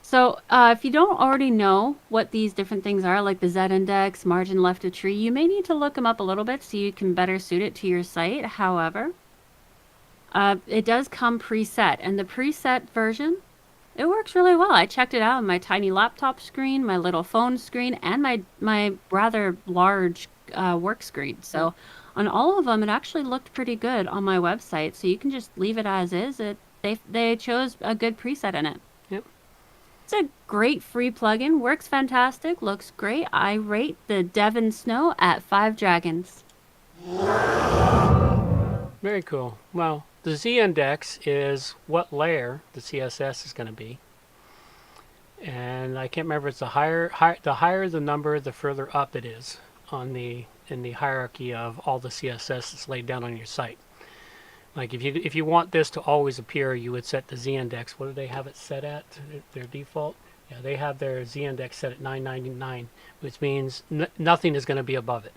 So if you don't already know what these different things are, like the Z-index, margin left of tree, you may need to look them up a little bit so you can better suit it to your site. However, it does come preset, and the preset version, it works really well. I checked it out on my tiny laptop screen, my little phone screen, and my rather large work screen. So on all of them, it actually looked pretty good on my website. So you can just leave it as is. They chose a good preset in it. Yep. It's a great free plugin. Works fantastic. Looks great. I rate the DevVN Snow at 5 dragons. Very cool. Well, the Z-index is what layer the CSS is going to be. And I can't remember if it's the higher the number, the further up it is in the hierarchy of all the CSS that's laid down on your site. Like if you want this to always appear, you would set the Z-index. What do they have it set at? Their default? Yeah, they have their Z-index set at 999, which means nothing is going to be above it.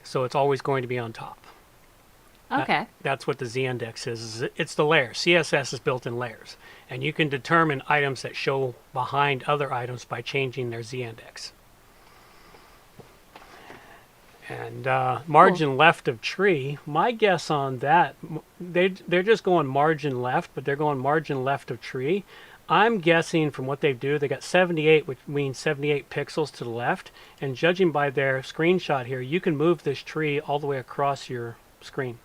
So it's always going to be on top. Okay. That's what the Z-index is. It's the layer. CSS is built in layers. And you can determine items that show behind other items by changing their Z-index. And margin left of tree, my guess on that, they're just going margin left, but they're going margin left of tree. I'm guessing from what they do, they got 78, which means 78 pixels to the left. And judging by their screenshot here, you can move this tree all the way across your screen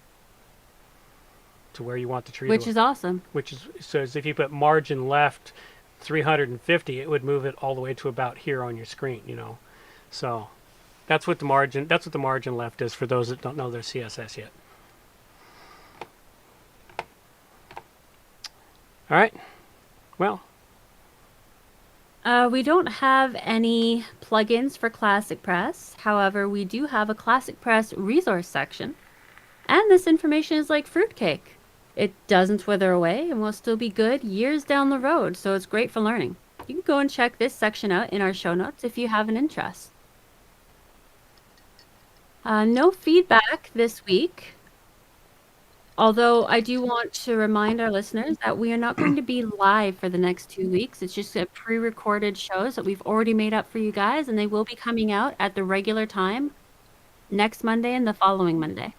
to where you want the tree to Which is awesome. Which is, so as if you put margin left 350, it would move it all the way to about here on your screen, you know. So that's what the margin left is for those that don't know their CSS yet. All right. Well, we don't have any plugins for ClassicPress. However, we do have a ClassicPress resource section. And this information is like fruitcake. It doesn't wither away and will still be good years down the road, so it's great for learning. You can go and check this section out in our show notes if you have an interest. No feedback this week. Although I do want to remind our listeners that we are not going to be live for the next 2 weeks. It's just a pre-recorded shows that we've already made up for you guys, and they will be coming out at the regular time next Monday and the following Monday.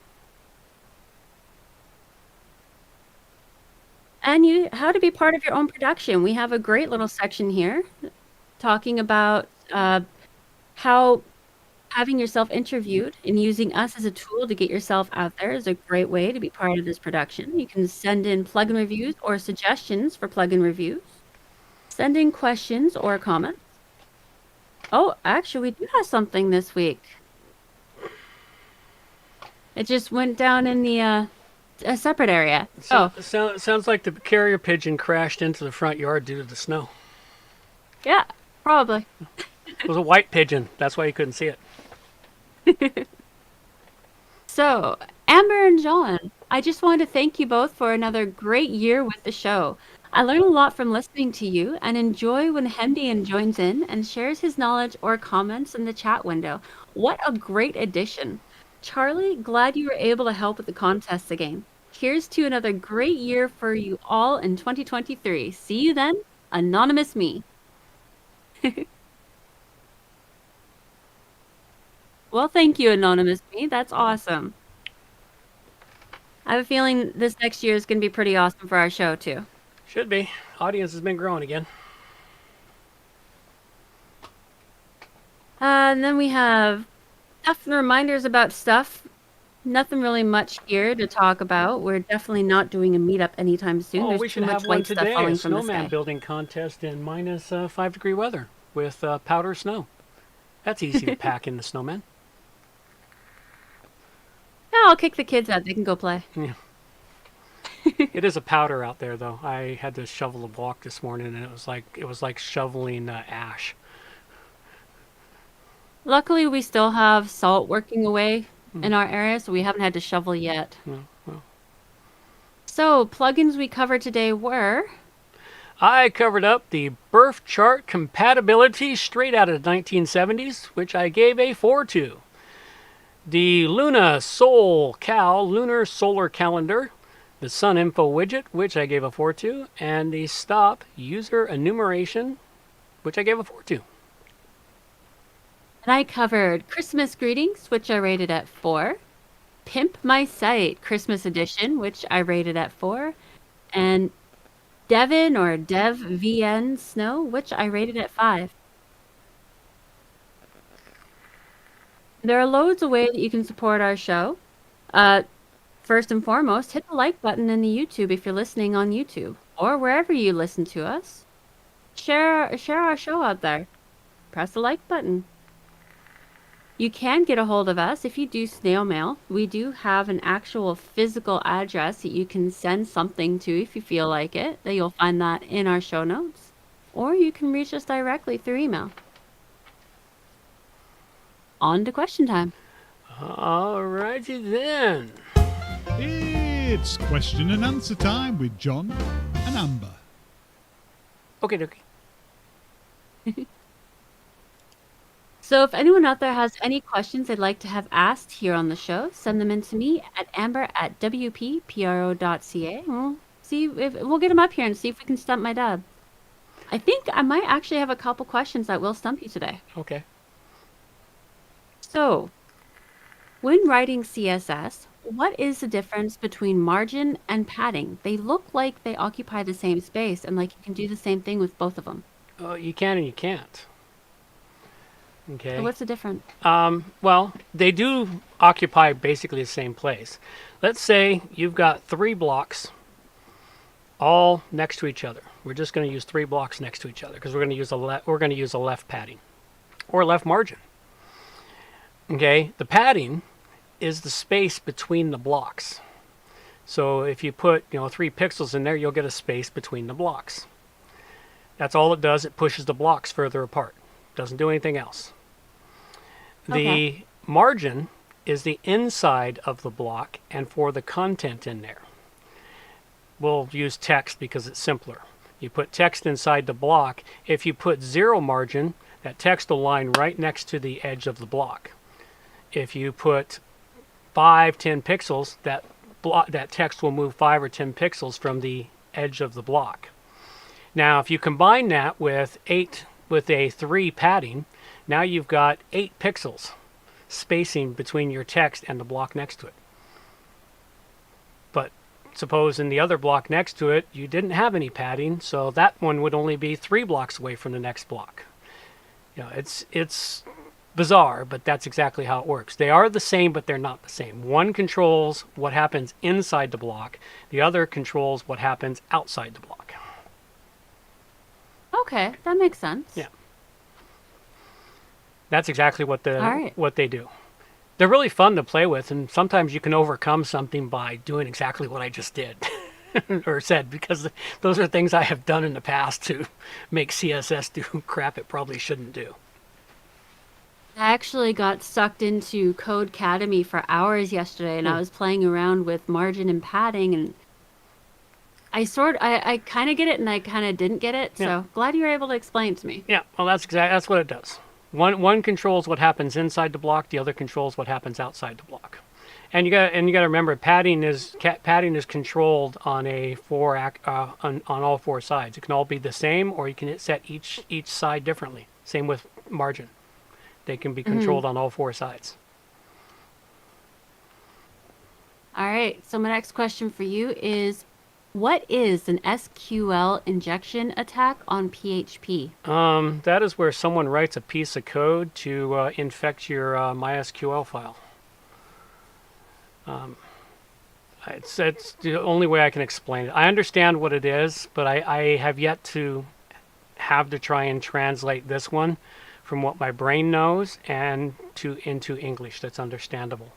And how to be part of your own production. We have a great little section here talking about how having yourself interviewed and using us as a tool to get yourself out there is a great way to be part of this production. You can send in plugin reviews or suggestions for plugin reviews. Send in questions or comments. Oh, actually, we do have something this week. It just went down in the a separate area. Sounds like the carrier pigeon crashed into the front yard due to the snow. Yeah, probably. It was a white pigeon. That's why you couldn't see it. So, Amber and John, I just wanted to thank you both for another great year with the show. I learn a lot from listening to you and enjoy when Hendian joins in and shares his knowledge or comments in the chat window. What a great addition. Charlie, glad you were able to help with the contests again. Here's to another great year for you all in 2023. See you then, Anonymous Me. Well, thank you, Anonymous Me. That's awesome. I have a feeling this next year is going to be pretty awesome for our show, too. Should be. Audience has been growing again. And then we have stuff and reminders about stuff. Nothing really much here to talk about. We're definitely not doing a meetup anytime soon. Oh, There's we too should much have one white stuff today, falling a from the snowman sky. building contest in minus 5-degree weather with powder snow. That's easy to pack in the snowman. I'll kick the kids out. They can go play. It is a powder out there, though. I had to shovel a block this morning, and it was like shoveling ash. Luckily, we still have salt working away in our area, so we haven't had to shovel yet. Well, So, plugins we covered today were... I covered up the birth chart compatibility straight out of the 1970s, which I gave a 4 to. The LunaSolCal lunar solar calendar, the sun info widget, which I gave a 4 to, and the stop user enumeration, which I gave a 4 to. And I covered Christmas greetings, which I rated at 4. Pimp My Site Christmas edition, which I rated at 4. And DevVN or DevVN Snow, which I rated at 5. There are loads of ways that you can support our show. First and foremost, hit the like button in the YouTube if you're listening on YouTube or wherever you listen to us. Share our show out there. Press the like button. You can get a hold of us if you do snail mail. We do have an actual physical address that you can send something to if you feel like it. You'll find that in our show notes. Or you can reach us directly through email. On to question time. Alrighty then. It's question and answer time with John and Amber. Okay, dokie. So if anyone out there has any questions they'd like to have asked here on the show, send them in to me at amber@wppro.ca. We'll get them up here and see if we can stump my dad. I think I might actually have a couple questions that will stump you today. Okay. So, when writing CSS, what is the difference between margin and padding? They look like they occupy the same space and like you can do the same thing with both of them. You can and you can't. Okay. So what's the difference? Well, they do occupy basically the same place. Let's say you've got 3 blocks all next to each other. We're just going to use 3 blocks next to each other because we're going to use a left padding or left margin. Okay, the padding is the space between the blocks. So if you put 3 pixels in there, you'll get a space between the blocks. That's all it does. It pushes the blocks further apart. Doesn't do anything else. Okay. The margin is the inside of the block and for the content in there. We'll use text because it's simpler. You put text inside the block. If you put 0 margin, that text will line right next to the edge of the block. If you put 5, 10 pixels, that text will move 5 or 10 pixels from the edge of the block. Now, if you combine that with a 3 padding, now you've got 8 pixels spacing between your text and the block next to it. But suppose in the other block next to it, you didn't have any padding, so that one would only be 3 blocks away from the next block. It's bizarre, but that's exactly how it works. They are the same, but they're not the same. One controls what happens inside the block. The other controls what happens outside the block. Okay, that makes sense. Yeah. That's exactly what right. what they do. They're really fun to play with, and sometimes you can overcome something by doing exactly what I just did or said, because those are things I have done in the past to make CSS do crap it probably shouldn't do. I actually got sucked into Codecademy for hours yesterday, and I was playing around with margin and padding, and I kind of get it, and I kind of didn't get it. Yeah. So glad you were able to explain it to me. Yeah, well, that's what it does. One controls what happens inside the block. The other controls what happens outside the block. And you got to remember, padding is controlled on on all 4 sides. It can all be the same, or you can set each side differently. Same with margin. They can be controlled on all 4 sides. All right. So my next question for you is, what is an SQL injection attack on PHP? That is where someone writes a piece of code to infect your MySQL file. It's the only way I can explain it. I understand what it is, but I have yet to have to try and translate this one from what my brain knows and into English that's understandable.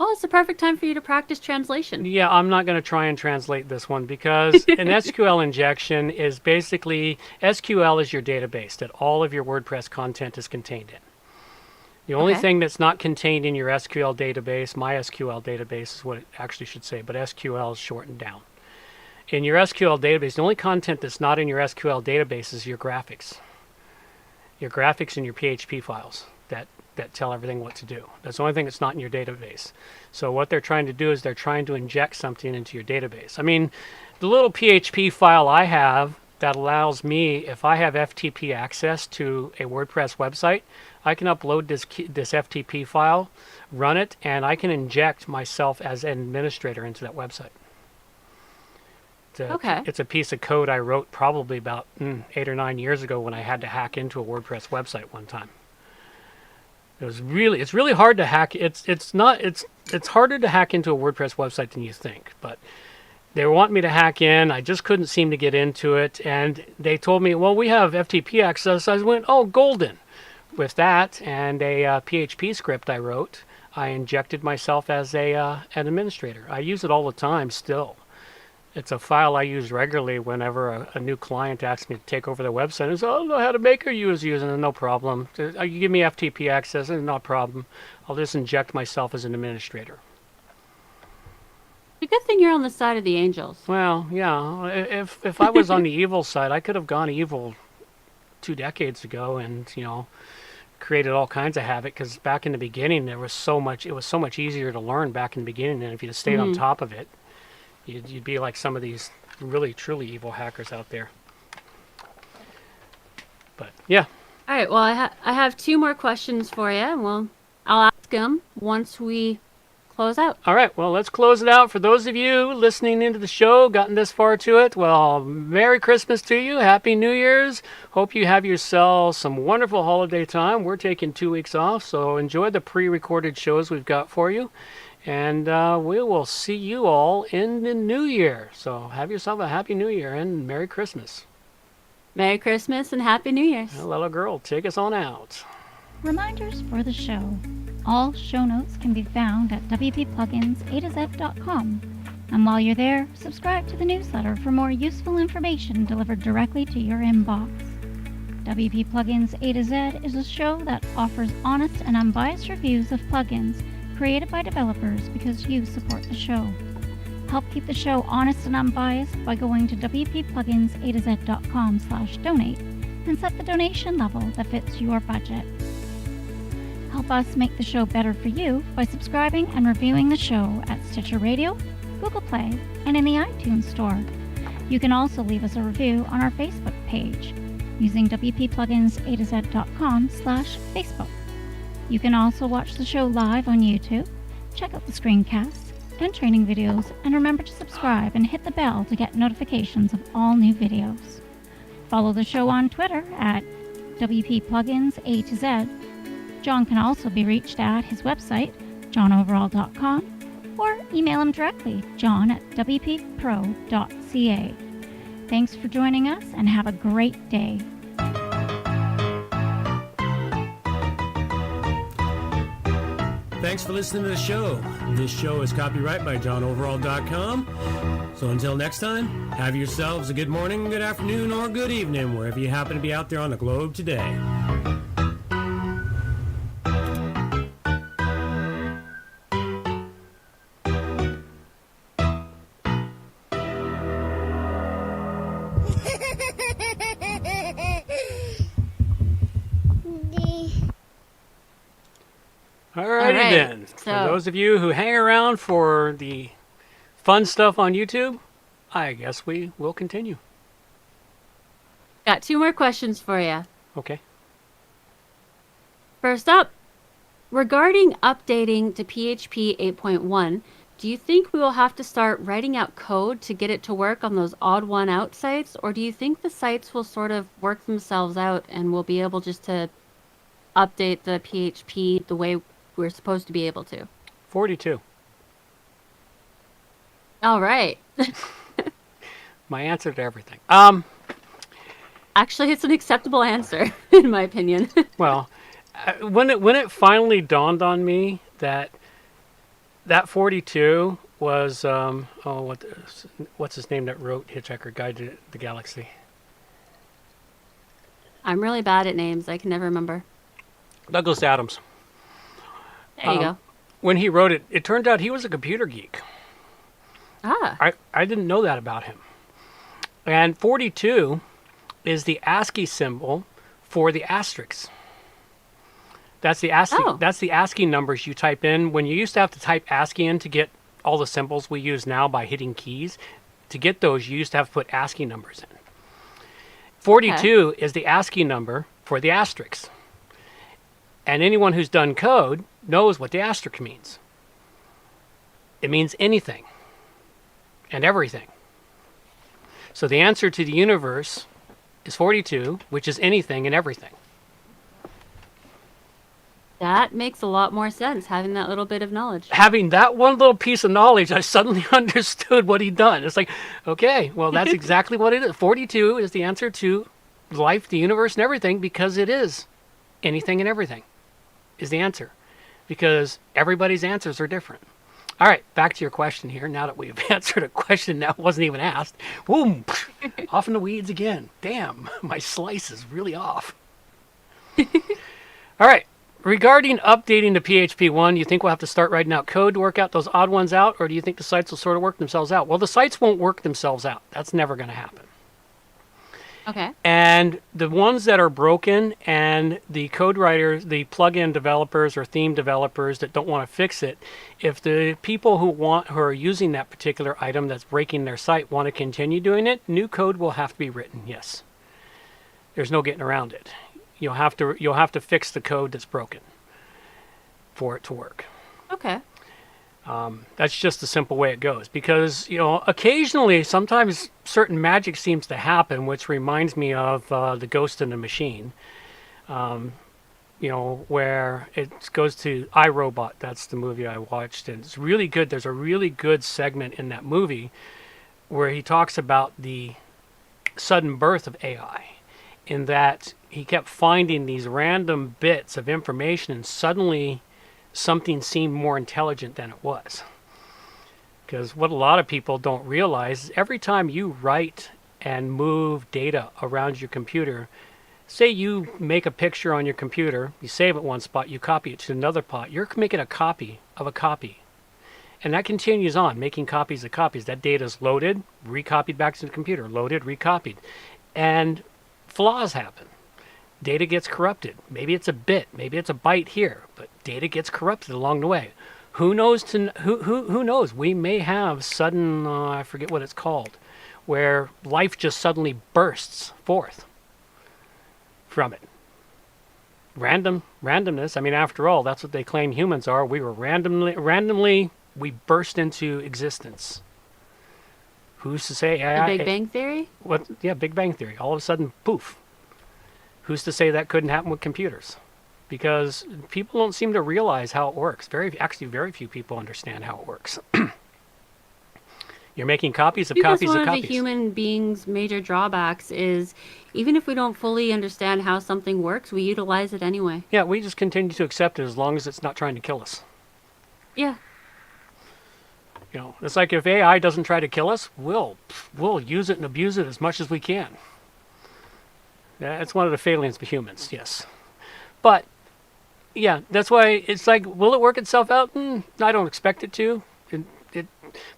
Oh, it's the perfect time for you to practice translation. Yeah, I'm not going to try and translate this one because an SQL injection is basically, SQL is your database that all of your WordPress content is contained in. The only Okay. thing that's not contained in your SQL database, MySQL database is what it actually should say, but SQL is shortened down. In your SQL database, the only content that's not in your SQL database is your graphics. Your graphics and your PHP files that tell everything what to do. That's the only thing that's not in your database. So what they're trying to do is they're trying to inject something into your database. I mean, the little PHP file I have that allows me, if I have FTP access to a WordPress website, I can upload this FTP file, run it, and I can inject myself as an administrator into that website. Okay. It's a piece of code I wrote probably about 8 or 9 years ago when I had to hack into a WordPress website one time. It's really hard to hack. It's harder to hack into a WordPress website than you think. But they want me to hack in. I just couldn't seem to get into it, and they told me, well, we have FTP access. I went, oh, golden. With that and a PHP script I wrote, I injected myself as an administrator. I use it all the time still. It's a file I use regularly whenever a new client asks me to take over their website. I say, I don't know how to make or use using it. No problem. You give me FTP access, no problem. I'll just inject myself as an administrator. The good thing you're on the side of the angels. Well, yeah. If I was on the evil side, I could have gone evil 2 decades ago and, created all kinds of havoc, because back in the beginning it was so much easier to learn back in the beginning, and if you'd stayed on top of it, you'd be like some of these really truly evil hackers out there. But yeah. All right. Well, I have 2 more questions for you, and I'll ask them once we close out. All right, well, let's close it out. For those of you listening into the show, gotten this far to it, well, Merry Christmas to you. Happy New Year's. Hope you have yourselves some wonderful holiday time. We're taking 2 weeks off, so enjoy the pre-recorded shows we've got for you. And we will see you all in the new year. So have yourself a Happy New Year and Merry Christmas. Merry Christmas and Happy New Year's. Now, little girl, take us on out. Reminders for the show. All show notes can be found at wppluginsa2z.com. And while you're there, subscribe to the newsletter for more useful information delivered directly to your inbox. WP Plugins A to Z is a show that offers honest and unbiased reviews of plugins created by developers because you support the show. Help keep the show honest and unbiased by going to wppluginsa2z.com/donate and set the donation level that fits your budget. Help us make the show better for you by subscribing and reviewing the show at Stitcher Radio, Google Play, and in the iTunes Store. You can also leave us a review on our Facebook page using wppluginsa2z.com/Facebook. You can also watch the show live on YouTube, check out the screencasts and training videos, and remember to subscribe and hit the bell to get notifications of all new videos. Follow the show on Twitter at WPPluginsA2Z. John can also be reached at his website, johnoverall.com, or email him directly, john@wppro.ca. Thanks for joining us, and have a great day. Thanks for listening to the show. This show is copyright by johnoverall.com. So until next time, have yourselves a good morning, good afternoon, or good evening, wherever you happen to be out there on the globe today. Alrighty right, then. For so- those of you who hang around for the fun stuff on YouTube, I guess we will continue. Got 2 more questions for you. Okay. First up, regarding updating to PHP 8.1, do you think we will have to start writing out code to get it to work on those odd one out sites, or do you think the sites will sort of work themselves out and we'll be able just to update the PHP the way we're supposed to be able to? 42. All right. My answer to everything. Actually, it's an acceptable answer, in my opinion. Well, when it finally dawned on me that that 42 was what's his name that wrote Hitchhiker Guide to the Galaxy? I'm really bad at names. I can never remember. Douglas Adams. There you go. When he wrote it, it turned out he was a computer geek. Ah. I didn't know that about him. And 42 is the ASCII symbol for the asterisk. That's the ASCII. Oh. That's the ASCII numbers you type in. When you used to have to type ASCII in to get all the symbols we use now by hitting keys, to get those, you used to have to put ASCII numbers in. 42 is the ASCII number for the asterisk. And anyone who's done code knows what the asterisk means. It means anything and everything. So the answer to the universe is 42, which is anything and everything. That makes a lot more sense, having that little bit of knowledge. Having that one little piece of knowledge, I suddenly understood what he'd done. It's like, okay, well, that's exactly what it is. 42 is the answer to life, the universe, and everything, because it is anything and everything is the answer. Because everybody's answers are different. All right, back to your question here. Now that we've answered a question that wasn't even asked. Boom! Off in the weeds again. Damn, my slice is really off. All right. Regarding updating to PHP 1, you think we'll have to start writing out code to work out those odd ones out, or do you think the sites will sort of work themselves out? Well, the sites won't work themselves out. That's never going to happen. Okay. And the ones that are broken and the code writers, the plugin developers or theme developers that don't want to fix it, if the people who are using that particular item that's breaking their site want to continue doing it, new code will have to be written, yes. There's no getting around it. You'll have to fix the code that's broken for it to work. Okay. That's just the simple way it goes. Because, occasionally, sometimes certain magic seems to happen, which reminds me of The Ghost in the Machine. Where it goes to iRobot. That's the movie I watched. And it's really good. There's a really good segment in that movie where he talks about the sudden birth of AI. In that he kept finding these random bits of information and suddenly something seemed more intelligent than it was. Because what a lot of people don't realize is every time you write and move data around your computer, say you make a picture on your computer, you save it one spot, you copy it to another spot, you're making a copy of a copy. And that continues on, making copies of copies. That data is loaded, recopied back to the computer, loaded, recopied. And flaws happen. Data gets corrupted. Maybe it's a bit, maybe it's a byte here, but data gets corrupted along the way. Who knows? Who knows? We may have sudden, I forget what it's called, where life just suddenly bursts forth from it. Randomness. I mean, after all, that's what they claim humans are. We were randomly, we burst into existence. Who's to say? The Big Bang Theory? What? Yeah, Big Bang Theory. All of a sudden, poof. Who's to say that couldn't happen with computers? Because people don't seem to realize how it works. Very few people understand how it works. You're making copies of copies of One copies. of the human being's major drawbacks is even if we don't fully understand how something works, we utilize it anyway. Yeah, we just continue to accept it as long as it's not trying to kill us. Yeah. It's like if AI doesn't try to kill us, we'll use it and abuse it as much as we can. That's one of the failings of humans, yes. But, yeah, that's why it's like, will it work itself out? I don't expect it to.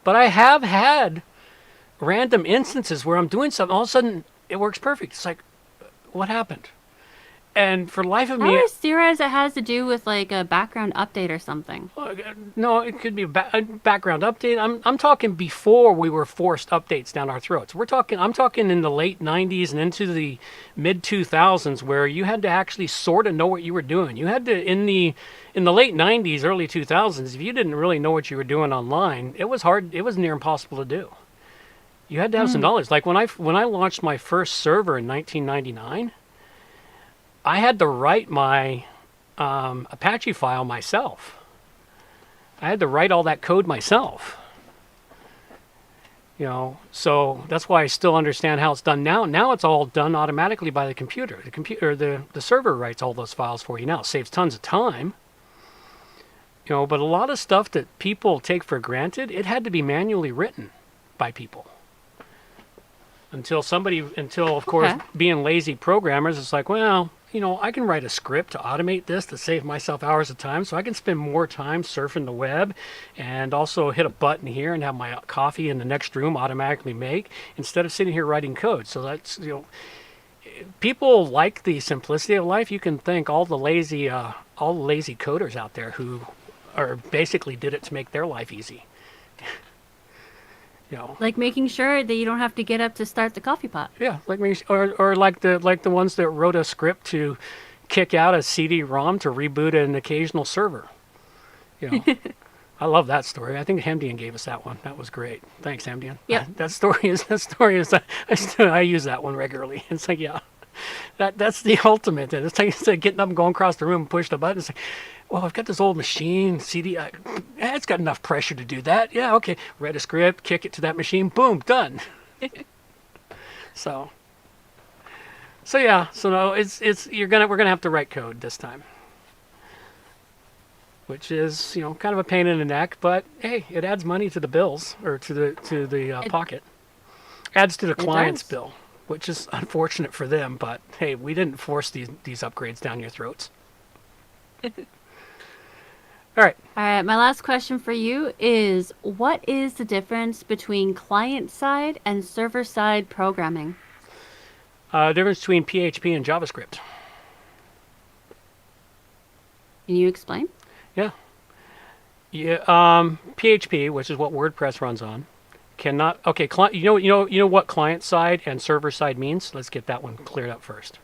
But I have had random instances where I'm doing something, all of a sudden it works perfect. It's like, what happened? And for the life of me... I always theorize it has to do with like a background update or something. No, it could be a background update. I'm talking before we were forced updates down our throats. I'm talking in the late 90s and into the mid 2000s where you had to actually sort of know what you were doing. You had to, in the late 90s, early 2000s, if you didn't really know what you were doing online, it was hard. It was near impossible to do. You had to have some knowledge. Like when I launched my first server in 1999, I had to write my Apache file myself. I had to write all that code myself. So that's why I still understand how it's done now. Now it's all done automatically by the computer. The server writes all those files for you now. It saves tons of time. But a lot of stuff that people take for granted, it had to be manually written by people. Until of course, Okay. being lazy programmers, it's like, well, I can write a script to automate this to save myself hours of time, so I can spend more time surfing the web and also hit a button here and have my coffee in the next room automatically make instead of sitting here writing code. So that's, people like the simplicity of life. You can thank all the lazy coders out there who are basically did it to make their life easy. Like making sure that you don't have to get up to start the coffee pot. Yeah, like me, or like the ones that wrote a script to kick out a CD-ROM to reboot an occasional server. I love that story. I think Hemdian gave us that one. That was great. Thanks, Hemdian. Yep. That story is. I use that one regularly. It's like, yeah, that's the ultimate. And it's like getting up and going across the room and push the button. It's like, well, I've got this old machine, CD. It's got enough pressure to do that. Yeah, okay. Write a script, kick it to that machine, boom, done. So yeah. So no, we're gonna have to write code this time, which is kind of a pain in the neck. But hey, it adds money to the bills or to the pocket. Adds to the client's does. bill, which is unfortunate for them. But hey, we didn't force these upgrades down your throats. All right. All right, my last question for you is, what is the difference between client-side and server-side programming? Difference between PHP and JavaScript. Can you explain? Yeah. PHP, which is what WordPress runs on, cannot. Okay, you know what client-side and server-side means? Let's get that one cleared up first.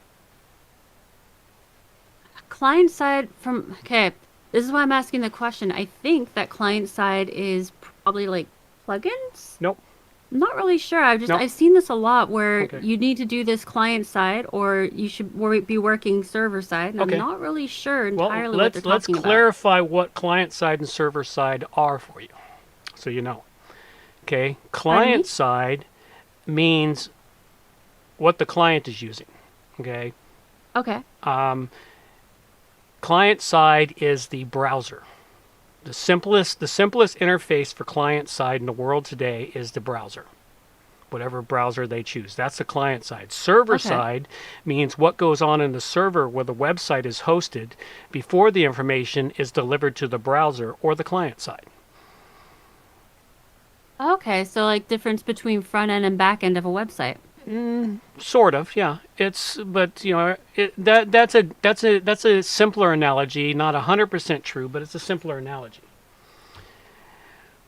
Client-side okay. This is why I'm asking the question. I think that client side is probably like plugins. Nope. I'm not really sure. Nope. I've seen this a lot where Okay. you need to do this client side or you should be working server side. And Okay. I'm not really sure Well, entirely what they're let's talking clarify what client-side and server-side are for you, so you know. Okay, client-side means what the client is using. Okay. about. Okay. Client side is the browser. The simplest interface for client side in the world today is the browser. Whatever browser they choose. That's the client side. Server side means what goes on in the server where the website is hosted before the information is delivered to the browser or the client side. Okay, so like difference between front end and back end of a website. Sort of, yeah. That's a simpler analogy, not 100% true, but it's a simpler analogy.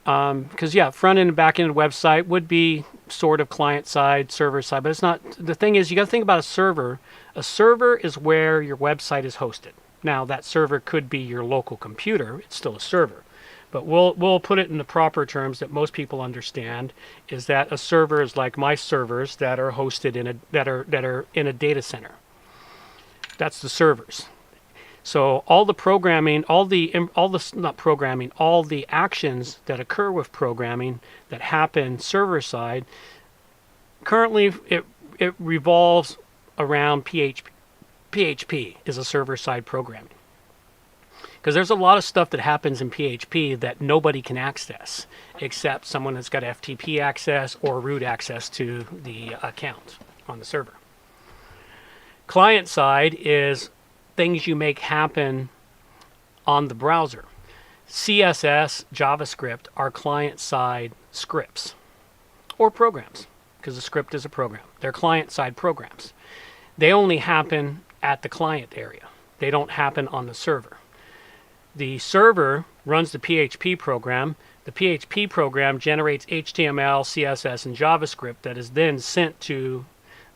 Because front end and back end website would be sort of client side, server side, but it's not. The thing is, you got to think about a server. A server is where your website is hosted. Now, that server could be your local computer. It's still a server. But we'll put it in the proper terms that most people understand. Is that a server is like my servers that are hosted that are in a data center. That's the servers. So all the programming, all the actions that occur with programming that happen server side. Currently, it revolves around PHP. PHP is a server side programming. Because there's a lot of stuff that happens in PHP that nobody can access except someone that's got FTP access or root access to the account on the server. Client side is things you make happen on the browser. CSS, JavaScript are client side scripts or programs because a script is a program. They're client side programs. They only happen at the client area. They don't happen on the server. The server runs the PHP program. The PHP program generates HTML, CSS, and JavaScript that is then sent to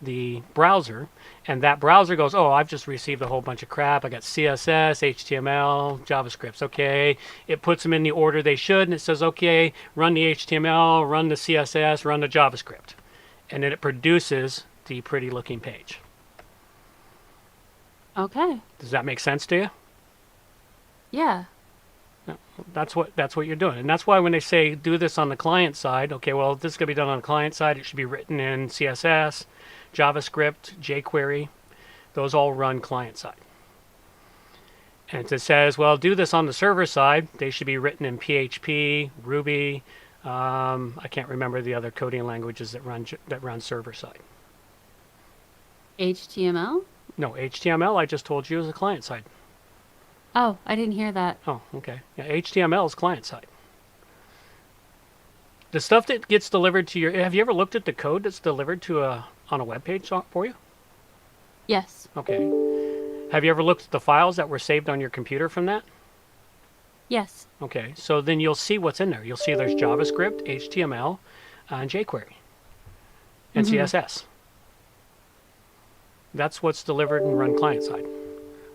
the browser. And that browser goes, oh, I've just received a whole bunch of crap. I got CSS, HTML, JavaScript. Okay. It puts them in the order they should. And it says, okay, run the HTML, run the CSS, run the JavaScript. And then it produces the pretty looking page. Okay. Does that make sense to you? Yeah. That's what you're doing. And that's why when they say do this on the client side, okay, well, if this is going to be done on the client side, it should be written in CSS, JavaScript, jQuery. Those all run client side. And it says, well, do this on the server side. They should be written in PHP, Ruby. I can't remember the other coding languages that run server side. HTML? No, HTML, I just told you, is a client side. Oh, I didn't hear that. Oh, okay. Yeah, HTML is client side. The stuff that gets delivered to your... Have you ever looked at the code that's delivered to on a web page for you? Yes. Okay. Have you ever looked at the files that were saved on your computer from that? Yes. Okay, so then you'll see what's in there. You'll see there's JavaScript, HTML, and jQuery, and CSS. That's what's delivered and run client side.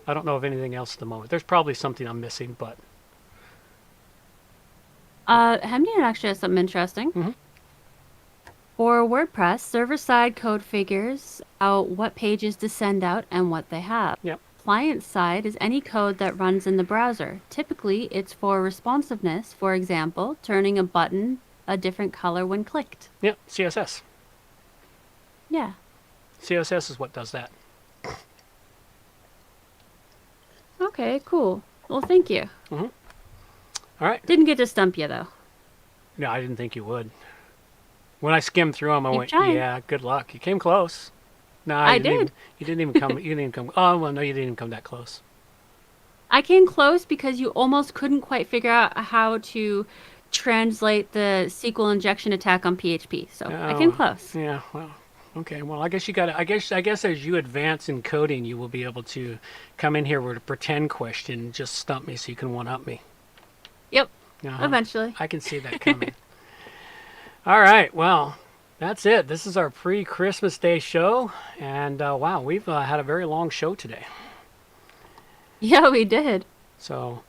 I don't know of anything else at the moment. There's probably something I'm missing, but... Hemdian actually has something interesting. For WordPress, server-side code figures out what pages to send out and what they have. Yep. Client side is any code that runs in the browser. Typically, it's for responsiveness, for example, turning a button a different color when clicked. Yep, CSS. Yeah. CSS is what does that. Okay, cool. Well, thank you. All right. Didn't get to stump you, though. No, I didn't think you would. When I skimmed through them, I Keep went, trying. yeah, good luck. You came close. No, I you didn't did. even- you didn't even come. You didn't even come. Oh, well, no, you didn't even come that close. I came close because you almost couldn't quite figure out how to translate the SQL injection attack on PHP. So I came close. Yeah, well, okay. Well, I guess you got to, I guess as you advance in coding, you will be able to come in here with a pretend question and just stump me so you can one-up me. Yep. Uh-huh. Eventually. I can see that coming. All right, well, that's it. This is our pre-Christmas Day show. And wow, we've had a very long show today. Yeah, we did. So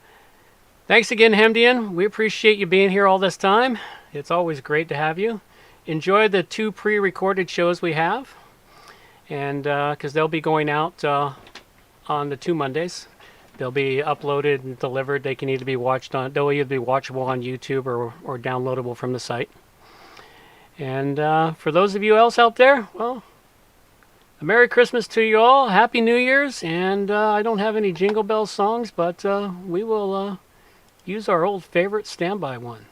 thanks again, Hemdian. We appreciate you being here all this time. It's always great to have you. Enjoy the 2 pre-recorded shows we have. And because they'll be going out on the 2 Mondays. They'll be uploaded and delivered. They can either be watched on, they'll either be watchable on YouTube or downloadable from the site. And for those of you else out there, well, a Merry Christmas to you all. Happy New Year's. And I don't have any Jingle Bell songs, but we will use our old favorite standby one.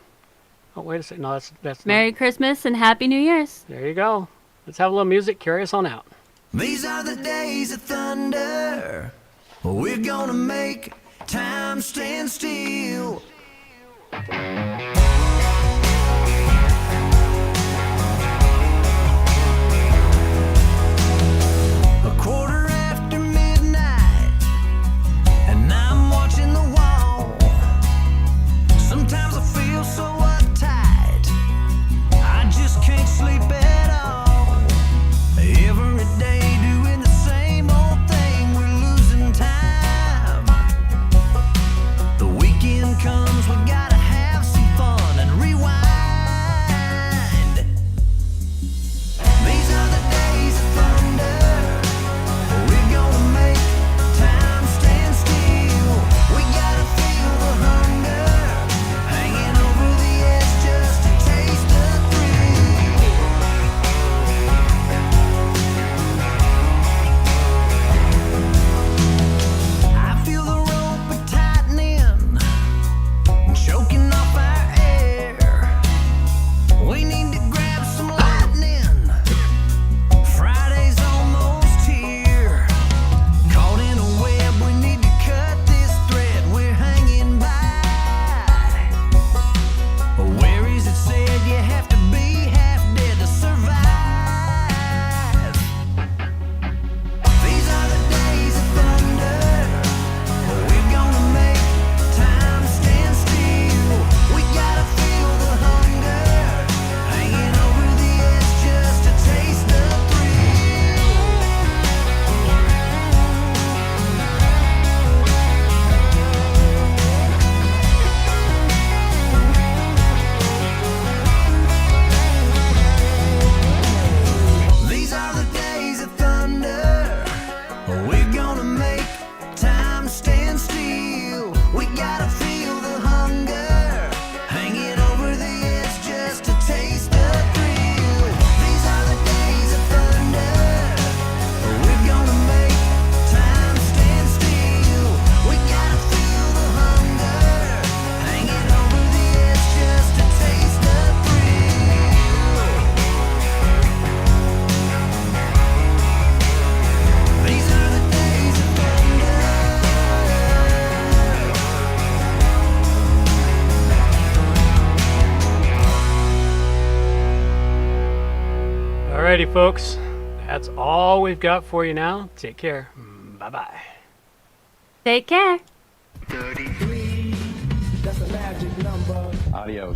Oh, wait a second. No, that's Merry Christmas and Happy New Year's. There you go. Let's have a little music. Carry us on out. These are the days of thunder. We're gonna make time stand still. A quarter after midnight, and I'm watching the wall. Sometimes I feel so uptight, I just can't sleep at all. Every day doing the same old thing, we're losing time. The weekend comes Alrighty, folks. That's all we've got for you now. Take care. Bye-bye. Take care. Adios.